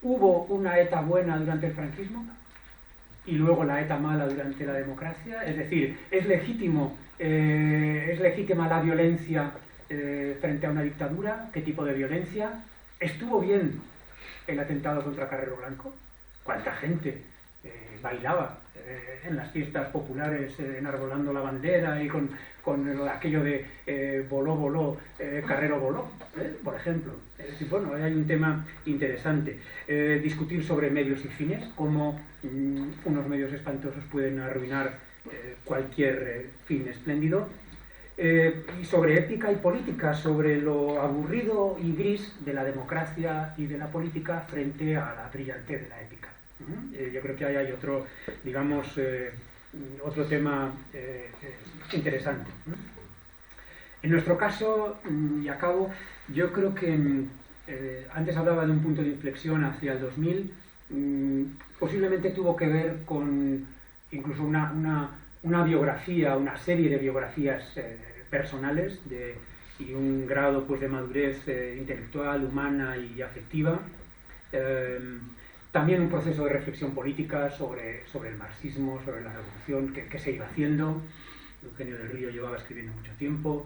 ¿Hubo una ETA buena durante el franquismo? Y luego la ETA mala durante la democracia, es decir, ¿es legítima la violencia frente a una dictadura? ¿Qué tipo de violencia? ¿Estuvo bien el atentado contra Carrero Blanco? ¿Cuánta gente bailaba en las fiestas populares enarbolando la bandera y con aquello de voló, Carrero voló, por ejemplo? Es decir, bueno, hay un tema interesante. Discutir sobre medios y fines, cómo unos medios espantosos pueden arruinar cualquier fin espléndido. Y sobre ética y política, sobre lo aburrido y gris de la democracia y de la política frente a la brillantez de la ética. Yo creo que ahí hay otro, digamos, otro tema interesante. En nuestro caso, y acabo, yo creo que antes hablaba de un punto de inflexión hacia el 2000, posiblemente tuvo que ver con incluso una biografía, una serie de biografías personales y un grado pues, de madurez intelectual, humana y afectiva. También un proceso de reflexión política sobre el marxismo, sobre la revolución que se iba haciendo. Eugenio del Río llevaba escribiendo mucho tiempo.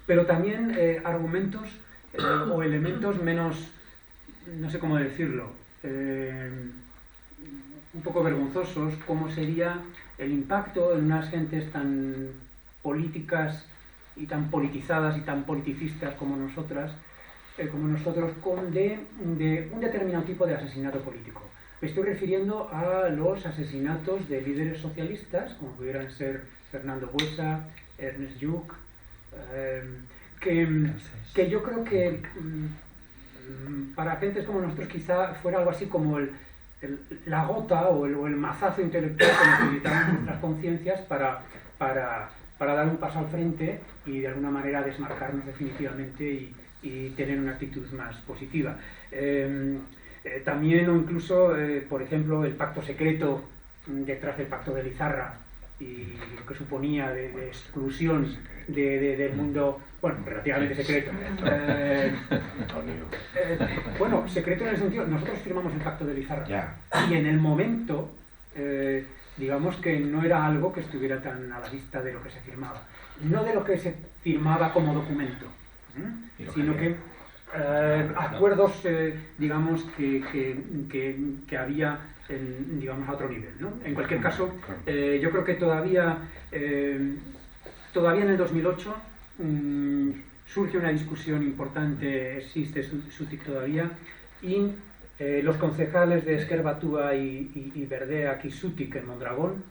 Pero también argumentos o elementos menos, no sé cómo decirlo, un poco vergonzosos, como sería el impacto en unas gentes tan políticas y tan politizadas y tan politicistas como nosotros, de un determinado tipo de asesinato político. Me estoy refiriendo a los asesinatos de líderes socialistas, como pudieran ser Fernando Buesa, Ernest Lluch, que yo creo que para gentes como nosotros quizá fuera algo así como la gota o el mazazo intelectual que necesitamos nuestras conciencias para dar un paso al frente y de alguna manera desmarcarnos definitivamente y tener una actitud más positiva. También o incluso, por ejemplo, el pacto secreto detrás del pacto de Lizarra y lo que suponía de exclusión del mundo, bueno, relativamente secreto. Bueno, secreto en el sentido, nosotros firmamos el pacto de Lizarra y en el momento, digamos que no era algo que estuviera tan a la vista de lo que se firmaba. No de lo que se firmaba como documento, sino que acuerdos, digamos, que había digamos, a otro nivel, ¿no? En cualquier caso, yo creo que todavía en el 2008 surge una discusión importante, existe SUTIC todavía, y los concejales de Esquerra Batua y Verdea y SUTIC en Mondragón,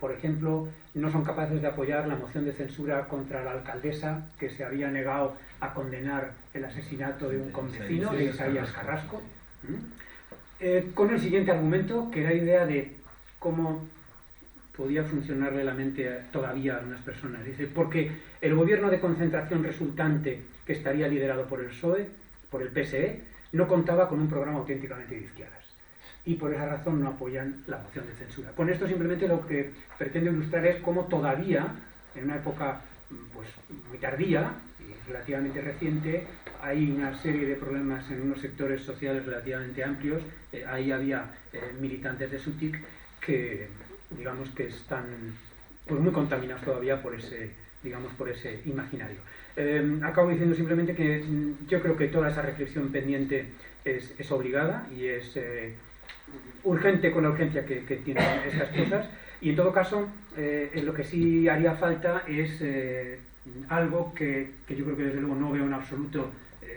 por ejemplo, no son capaces de apoyar la moción de censura contra la alcaldesa que se había negado a condenar el asesinato de un convecino, de Isaías Carrasco, con el siguiente argumento, que era la idea de cómo podía funcionarle la mente todavía a algunas personas. Dice, porque el gobierno de concentración resultante, que estaría liderado por el PSOE, por el PSE, no contaba con un programa auténticamente de izquierdas. Y por esa razón no apoyan la moción de censura. Con esto simplemente lo que pretendo ilustrar es cómo todavía, en una época pues, muy tardía y relativamente reciente, hay una serie de problemas en unos sectores sociales relativamente amplios. Ahí había militantes de SUTIC que, digamos, que están pues, muy contaminados todavía por ese, digamos, por ese imaginario. Acabo diciendo simplemente que yo creo que toda esa reflexión pendiente es obligada y es urgente con la urgencia que tienen estas cosas, y en todo caso lo que sí haría falta es algo que yo creo que desde luego no veo en absoluto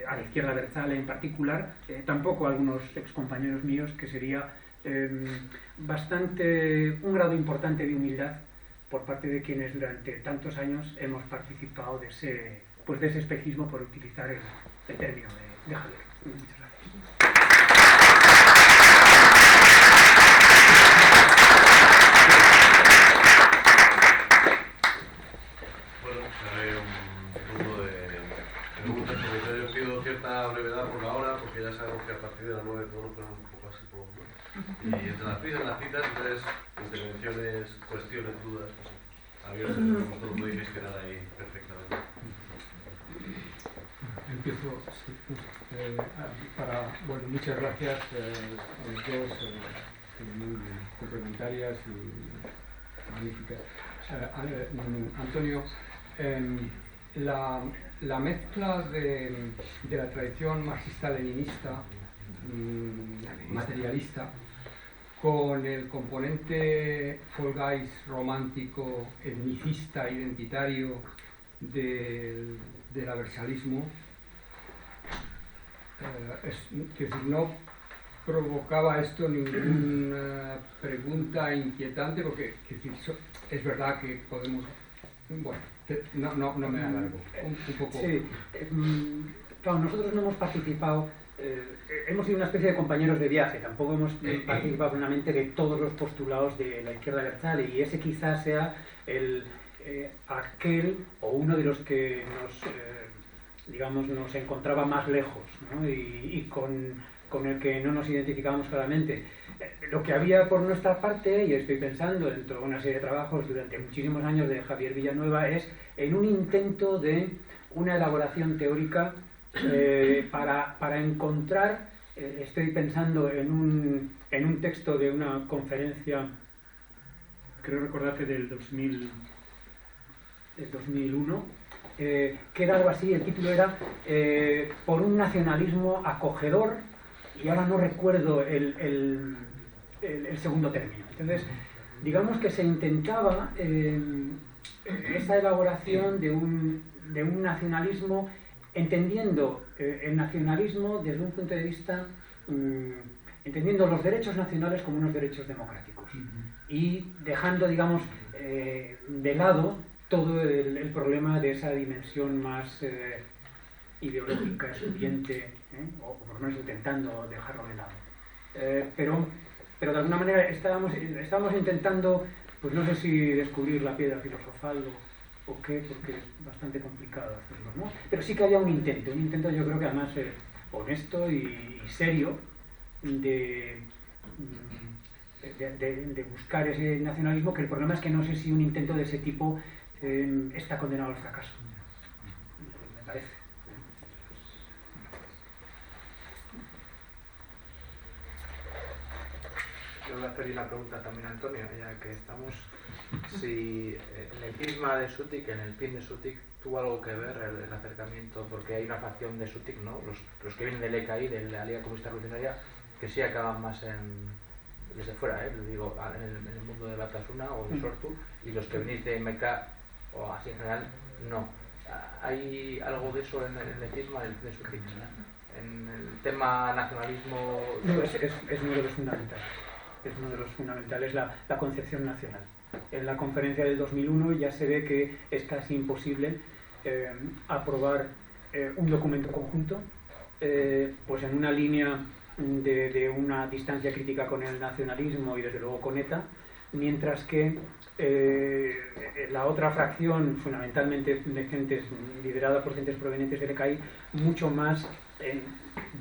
a la izquierda abertzale en particular, tampoco a algunos excompañeros míos, que sería un grado importante de humildad por parte de quienes durante tantos años hemos participado de ese espejismo, por utilizar el término de Javier. Muchas gracias. Cierta brevedad por la hora, porque ya sabemos que a partir de las 9 todos nos ponemos un poco así por... Y entre las prisas, las citas, entonces, intervenciones, cuestiones, dudas, abiertas, vosotros lo podéis gestionar ahí perfectamente. Empiezo, bueno, muchas gracias a los dos, muy complementarias y magníficas. Antonio, la mezcla de la tradición marxista-leninista, materialista, con el componente Fall Guys romántico, etnicista, identitario del aversalismo, no provocaba esto ninguna pregunta inquietante, porque es verdad que podemos... Bueno, no me alargo. Un poco. Sí, claro, nosotros no hemos participado hemos sido una especie de compañeros de viaje, tampoco hemos participado plenamente de todos los postulados de la izquierda abertzale, y ese quizás sea aquel o uno de los que nos encontraba más lejos, ¿no? y con el que no nos identificábamos claramente. Lo que había por nuestra parte, y estoy pensando dentro de una serie de trabajos durante muchísimos años de Javier Villanueva, es en un intento de una elaboración teórica para encontrar, estoy pensando en un texto de una conferencia, creo recordar que del 2001, que era algo así, el título era por un nacionalismo acogedor, y ahora no recuerdo el segundo término. Entonces, digamos que se intentaba esa elaboración de un nacionalismo, entendiendo el nacionalismo desde un punto de vista, entendiendo los derechos nacionales como unos derechos democráticos, y dejando, digamos, de lado todo el problema de esa dimensión más ideológica, excluyente, o por lo menos intentando dejarlo de lado. Pero de alguna manera estábamos intentando, pues no sé si descubrir la piedra filosofal o qué, porque es bastante complicado hacerlo, ¿no? Pero sí que había un intento yo creo que además honesto y serio de buscar ese nacionalismo, que el problema es que no sé si un intento de ese tipo está condenado al fracaso, me parece. Yo voy a hacer una pregunta también a Antonio, ya que estamos, si en el prisma de Sutik, en el PIN de Sutik, tuvo algo que ver el acercamiento, porque hay una facción de Sutik, ¿no? Los que vienen del EKI, de la Liga Comunista Revolucionaria, que sí acaban más desde fuera, lo digo, en el mundo de Batasuna o de Sortu, y los que venís de MK o así en general, no. ¿Hay algo de eso en el prisma de Sutik? En el tema nacionalismo... No, es uno de los fundamentales. Es uno de los fundamentales, la concepción nacional. En la conferencia del 2001 ya se ve que es casi imposible aprobar un documento conjunto, pues en una línea de una distancia crítica con el nacionalismo y desde luego con ETA, mientras que la otra fracción, fundamentalmente de gentes liderada por gentes provenientes del EKI, mucho más,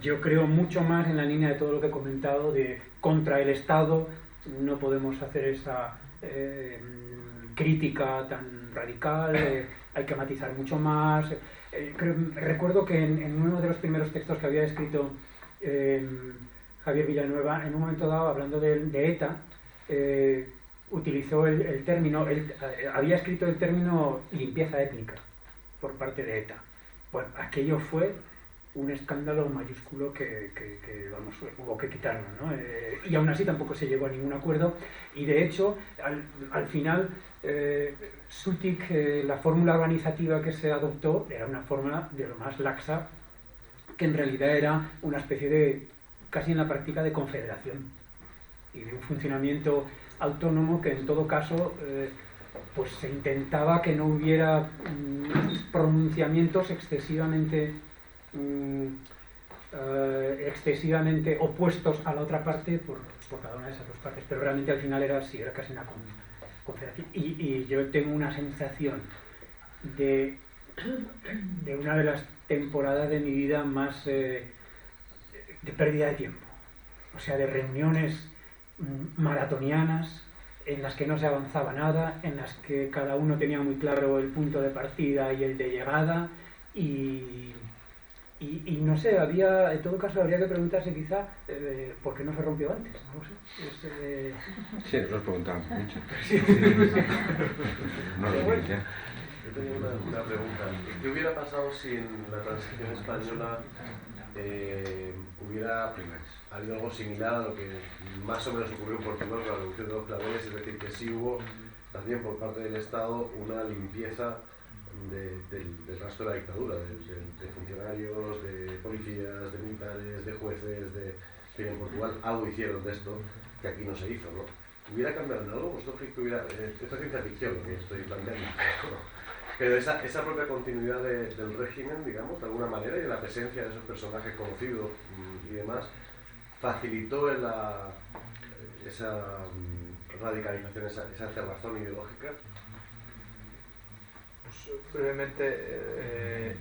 yo creo mucho más en la línea de todo lo que he comentado, de contra el Estado, no podemos hacer esa crítica tan radical, hay que matizar mucho más. Recuerdo que en uno de los primeros textos que había escrito Javier Villanueva, en un momento dado, hablando de ETA, utilizó el término, había escrito el término limpieza étnica por parte de ETA. Bueno, aquello fue un escándalo mayúsculo que vamos, hubo que quitarlo, ¿no? Y aún así tampoco se llegó a ningún acuerdo, y de hecho al final Sutik, la fórmula organizativa que se adoptó era una fórmula de lo más laxa, que en realidad era una especie de, casi en la práctica, de confederación y de un funcionamiento autónomo que en todo caso pues se intentaba que no hubiera pronunciamientos excesivamente opuestos a la otra parte por cada una de esas dos partes, pero realmente al final era así, era casi una confederación. Y yo tengo una sensación de una de las temporadas de mi vida más de pérdida de tiempo, o sea, de reuniones maratonianas en las que no se avanzaba nada, en las que cada uno tenía muy claro el punto de partida y el de llegada, y no sé, en todo caso habría que preguntarse quizá por qué no se rompió antes, no lo sé. Sí, nos lo preguntamos mucho. Sí. No lo sé, ya. Yo tengo una pregunta. ¿Qué hubiera pasado si en la transición española hubiera habido algo similar a lo que más o menos ocurrió en Portugal con la revolución de los claveles? Es decir, que sí hubo también por parte del Estado una limpieza del rastro de la dictadura, de funcionarios, de policías, de militares, de jueces, que en Portugal algo hicieron de esto que aquí no se hizo, ¿no? ¿Hubiera cambiado en algo? ¿Vosotros creéis que hubiera? Esto es ciencia ficción lo que estoy planteando. Pero esa propia continuidad del régimen, digamos, de alguna manera, y de la presencia de esos personajes conocidos y demás, facilitó esa radicalización, esa cerrazón ideológica. Pues, brevemente,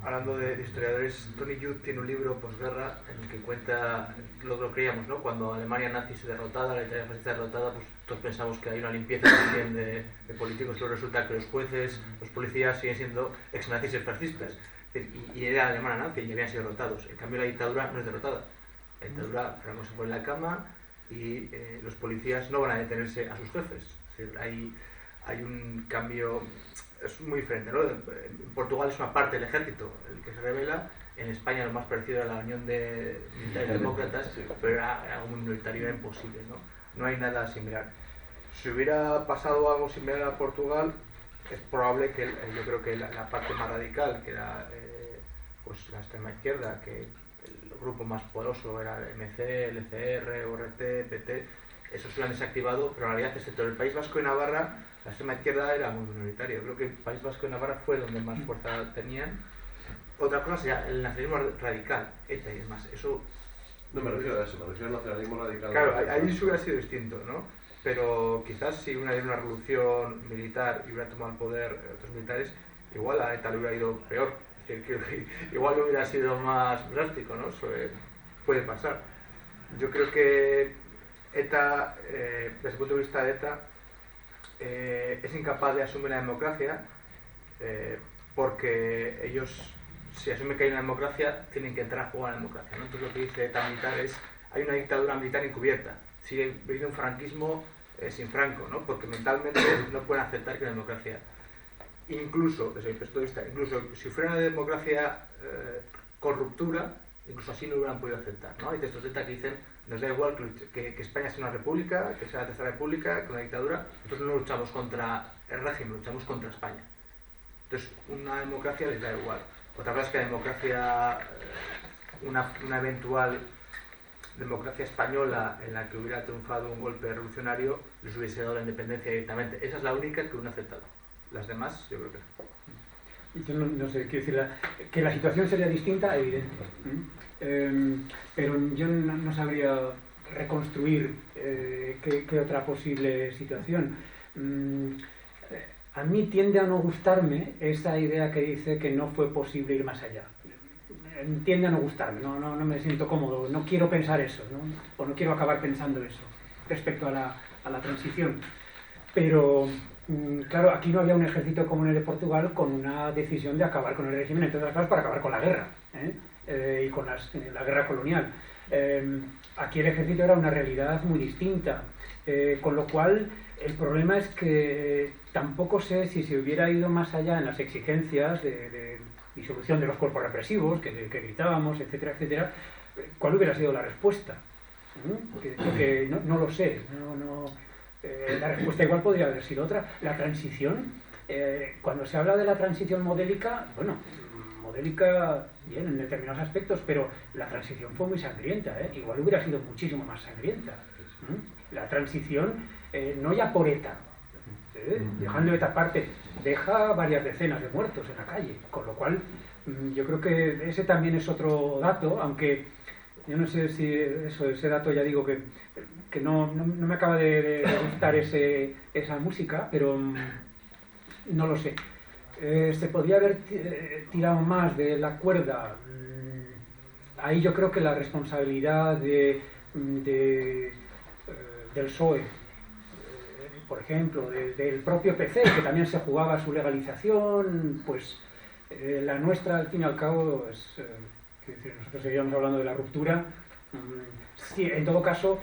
hablando de historiadores, Tony Judt tiene un libro posguerra en el que cuenta lo que creíamos, ¿no? Cuando Alemania nazi se derrotada, la Italia fascista derrotada, pues todos pensamos que hay una limpieza también de políticos, pero resulta que los jueces, los policías siguen siendo ex-nazis y fascistas. Y era alemana nazi y habían sido derrotados. En cambio, la dictadura no es derrotada. La dictadura, Franco se pone en la cama y los policías no van a detenerse a sus jefes. Es decir, hay un cambio, es muy diferente, ¿no? En Portugal es una parte del ejército el que se rebela. En España lo más parecido era la Unión de Militares Demócratas, pero era algo muy minoritario, era imposible, ¿no? No hay nada similar. Si hubiera pasado algo similar a Portugal, es probable que yo creo que la parte más radical, que era pues la extrema izquierda, que el grupo más poderoso era el MC, el ECR, ORT, PT, eso se lo han desactivado, pero en realidad, excepto el País Vasco y Navarra, la extrema izquierda era muy minoritaria. Creo que el País Vasco y Navarra fue donde más fuerza tenían. Otra cosa sería el nacionalismo radical, ETA y demás. Eso... No me refiero a eso, me refiero al nacionalismo radical. Claro, ahí sí hubiera sido distinto, ¿no? Pero quizás si hubiera habido una revolución militar y hubiera tomado el poder otros militares, igual a ETA le hubiera ido peor. Es decir, que igual hubiera sido más drástico, ¿no? Eso puede pasar. Yo creo que ETA, desde el punto de vista de ETA, es incapaz de asumir la democracia porque ellos, si asumen que hay una democracia, tienen que entrar a jugar a la democracia, ¿no? Entonces lo que dice ETA militar es, hay una dictadura militar encubierta, sigue viviendo un franquismo sin Franco, ¿no? Porque mentalmente no pueden aceptar que la democracia, incluso desde mi punto de vista, incluso si fuera una democracia con ruptura, incluso así no lo hubieran podido aceptar, ¿no? Hay textos de ETA que dicen, nos da igual que España sea una república, que sea la tercera república, que una dictadura, nosotros no luchamos contra el régimen, luchamos contra España. Entonces, una democracia les da igual. Otra cosa es que la democracia, una eventual democracia española en la que hubiera triunfado un golpe revolucionario, les hubiese dado la independencia directamente. Esa es la única que uno ha aceptado. Las demás, yo creo que no. Yo no sé, quiero decir, que la situación sería distinta, evidente. Pero yo no sabría reconstruir qué otra posible situación. A mí tiende a no gustarme esa idea que dice que no fue posible ir más allá. Tiende a no gustarme, no me siento cómodo, no quiero pensar eso, ¿no? O no quiero acabar pensando eso respecto a la transición. Pero, claro, aquí no había un ejército como en el de Portugal con una decisión de acabar con el régimen, entre otras cosas, para acabar con la guerra, y con la guerra colonial. Aquí el ejército era una realidad muy distinta, con lo cual el problema es que tampoco sé si se hubiera ido más allá en las exigencias de disolución de los cuerpos represivos que gritábamos, etcétera, etcétera, cuál hubiera sido la respuesta. Que no lo sé, la respuesta igual podría haber sido otra. La transición, cuando se habla de la transición modélica, bueno, modélica bien en determinados aspectos, pero la transición fue muy sangrienta, igual hubiera sido muchísimo más sangrienta. La transición, no ya por ETA, dejando ETA aparte, deja varias decenas de muertos en la calle, con lo cual yo creo que ese también es otro dato, aunque yo no sé si ese dato, ya digo que no me acaba de gustar esa música, pero no lo sé. Se podría haber tirado más de la cuerda. Ahí yo creo que la responsabilidad del PSOE, por ejemplo, del propio PC, que también se jugaba su legalización, pues la nuestra, al fin y al cabo, es decir, nosotros seguíamos hablando de la ruptura, sí, en todo caso,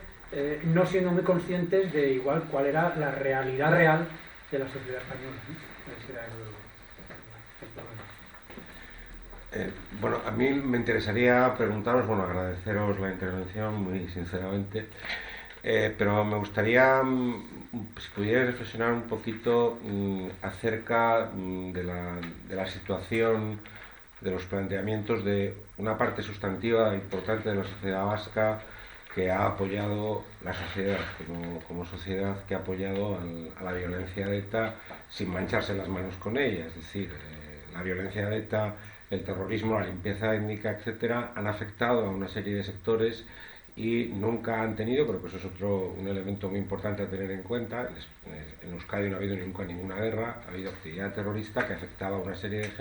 no siendo muy conscientes de igual cuál era la realidad real de la sociedad española, ¿no? Ese era el problema. Bueno, a mí me interesaría preguntaros, bueno, agradeceros la intervención muy sinceramente, pero me gustaría, si pudierais reflexionar un poquito acerca de la situación, de los planteamientos de una parte sustantiva importante de la sociedad vasca que ha apoyado la sociedad, como sociedad que ha apoyado a la violencia de ETA sin mancharse las manos con ella. Es decir, la violencia de ETA, el terrorismo, la limpieza étnica, etcétera, han afectado a una serie de sectores y nunca han tenido, pero pues eso es un elemento muy importante a tener en cuenta. En Euskadi no ha habido nunca ninguna guerra, ha habido actividad terrorista que afectaba a una serie de gente.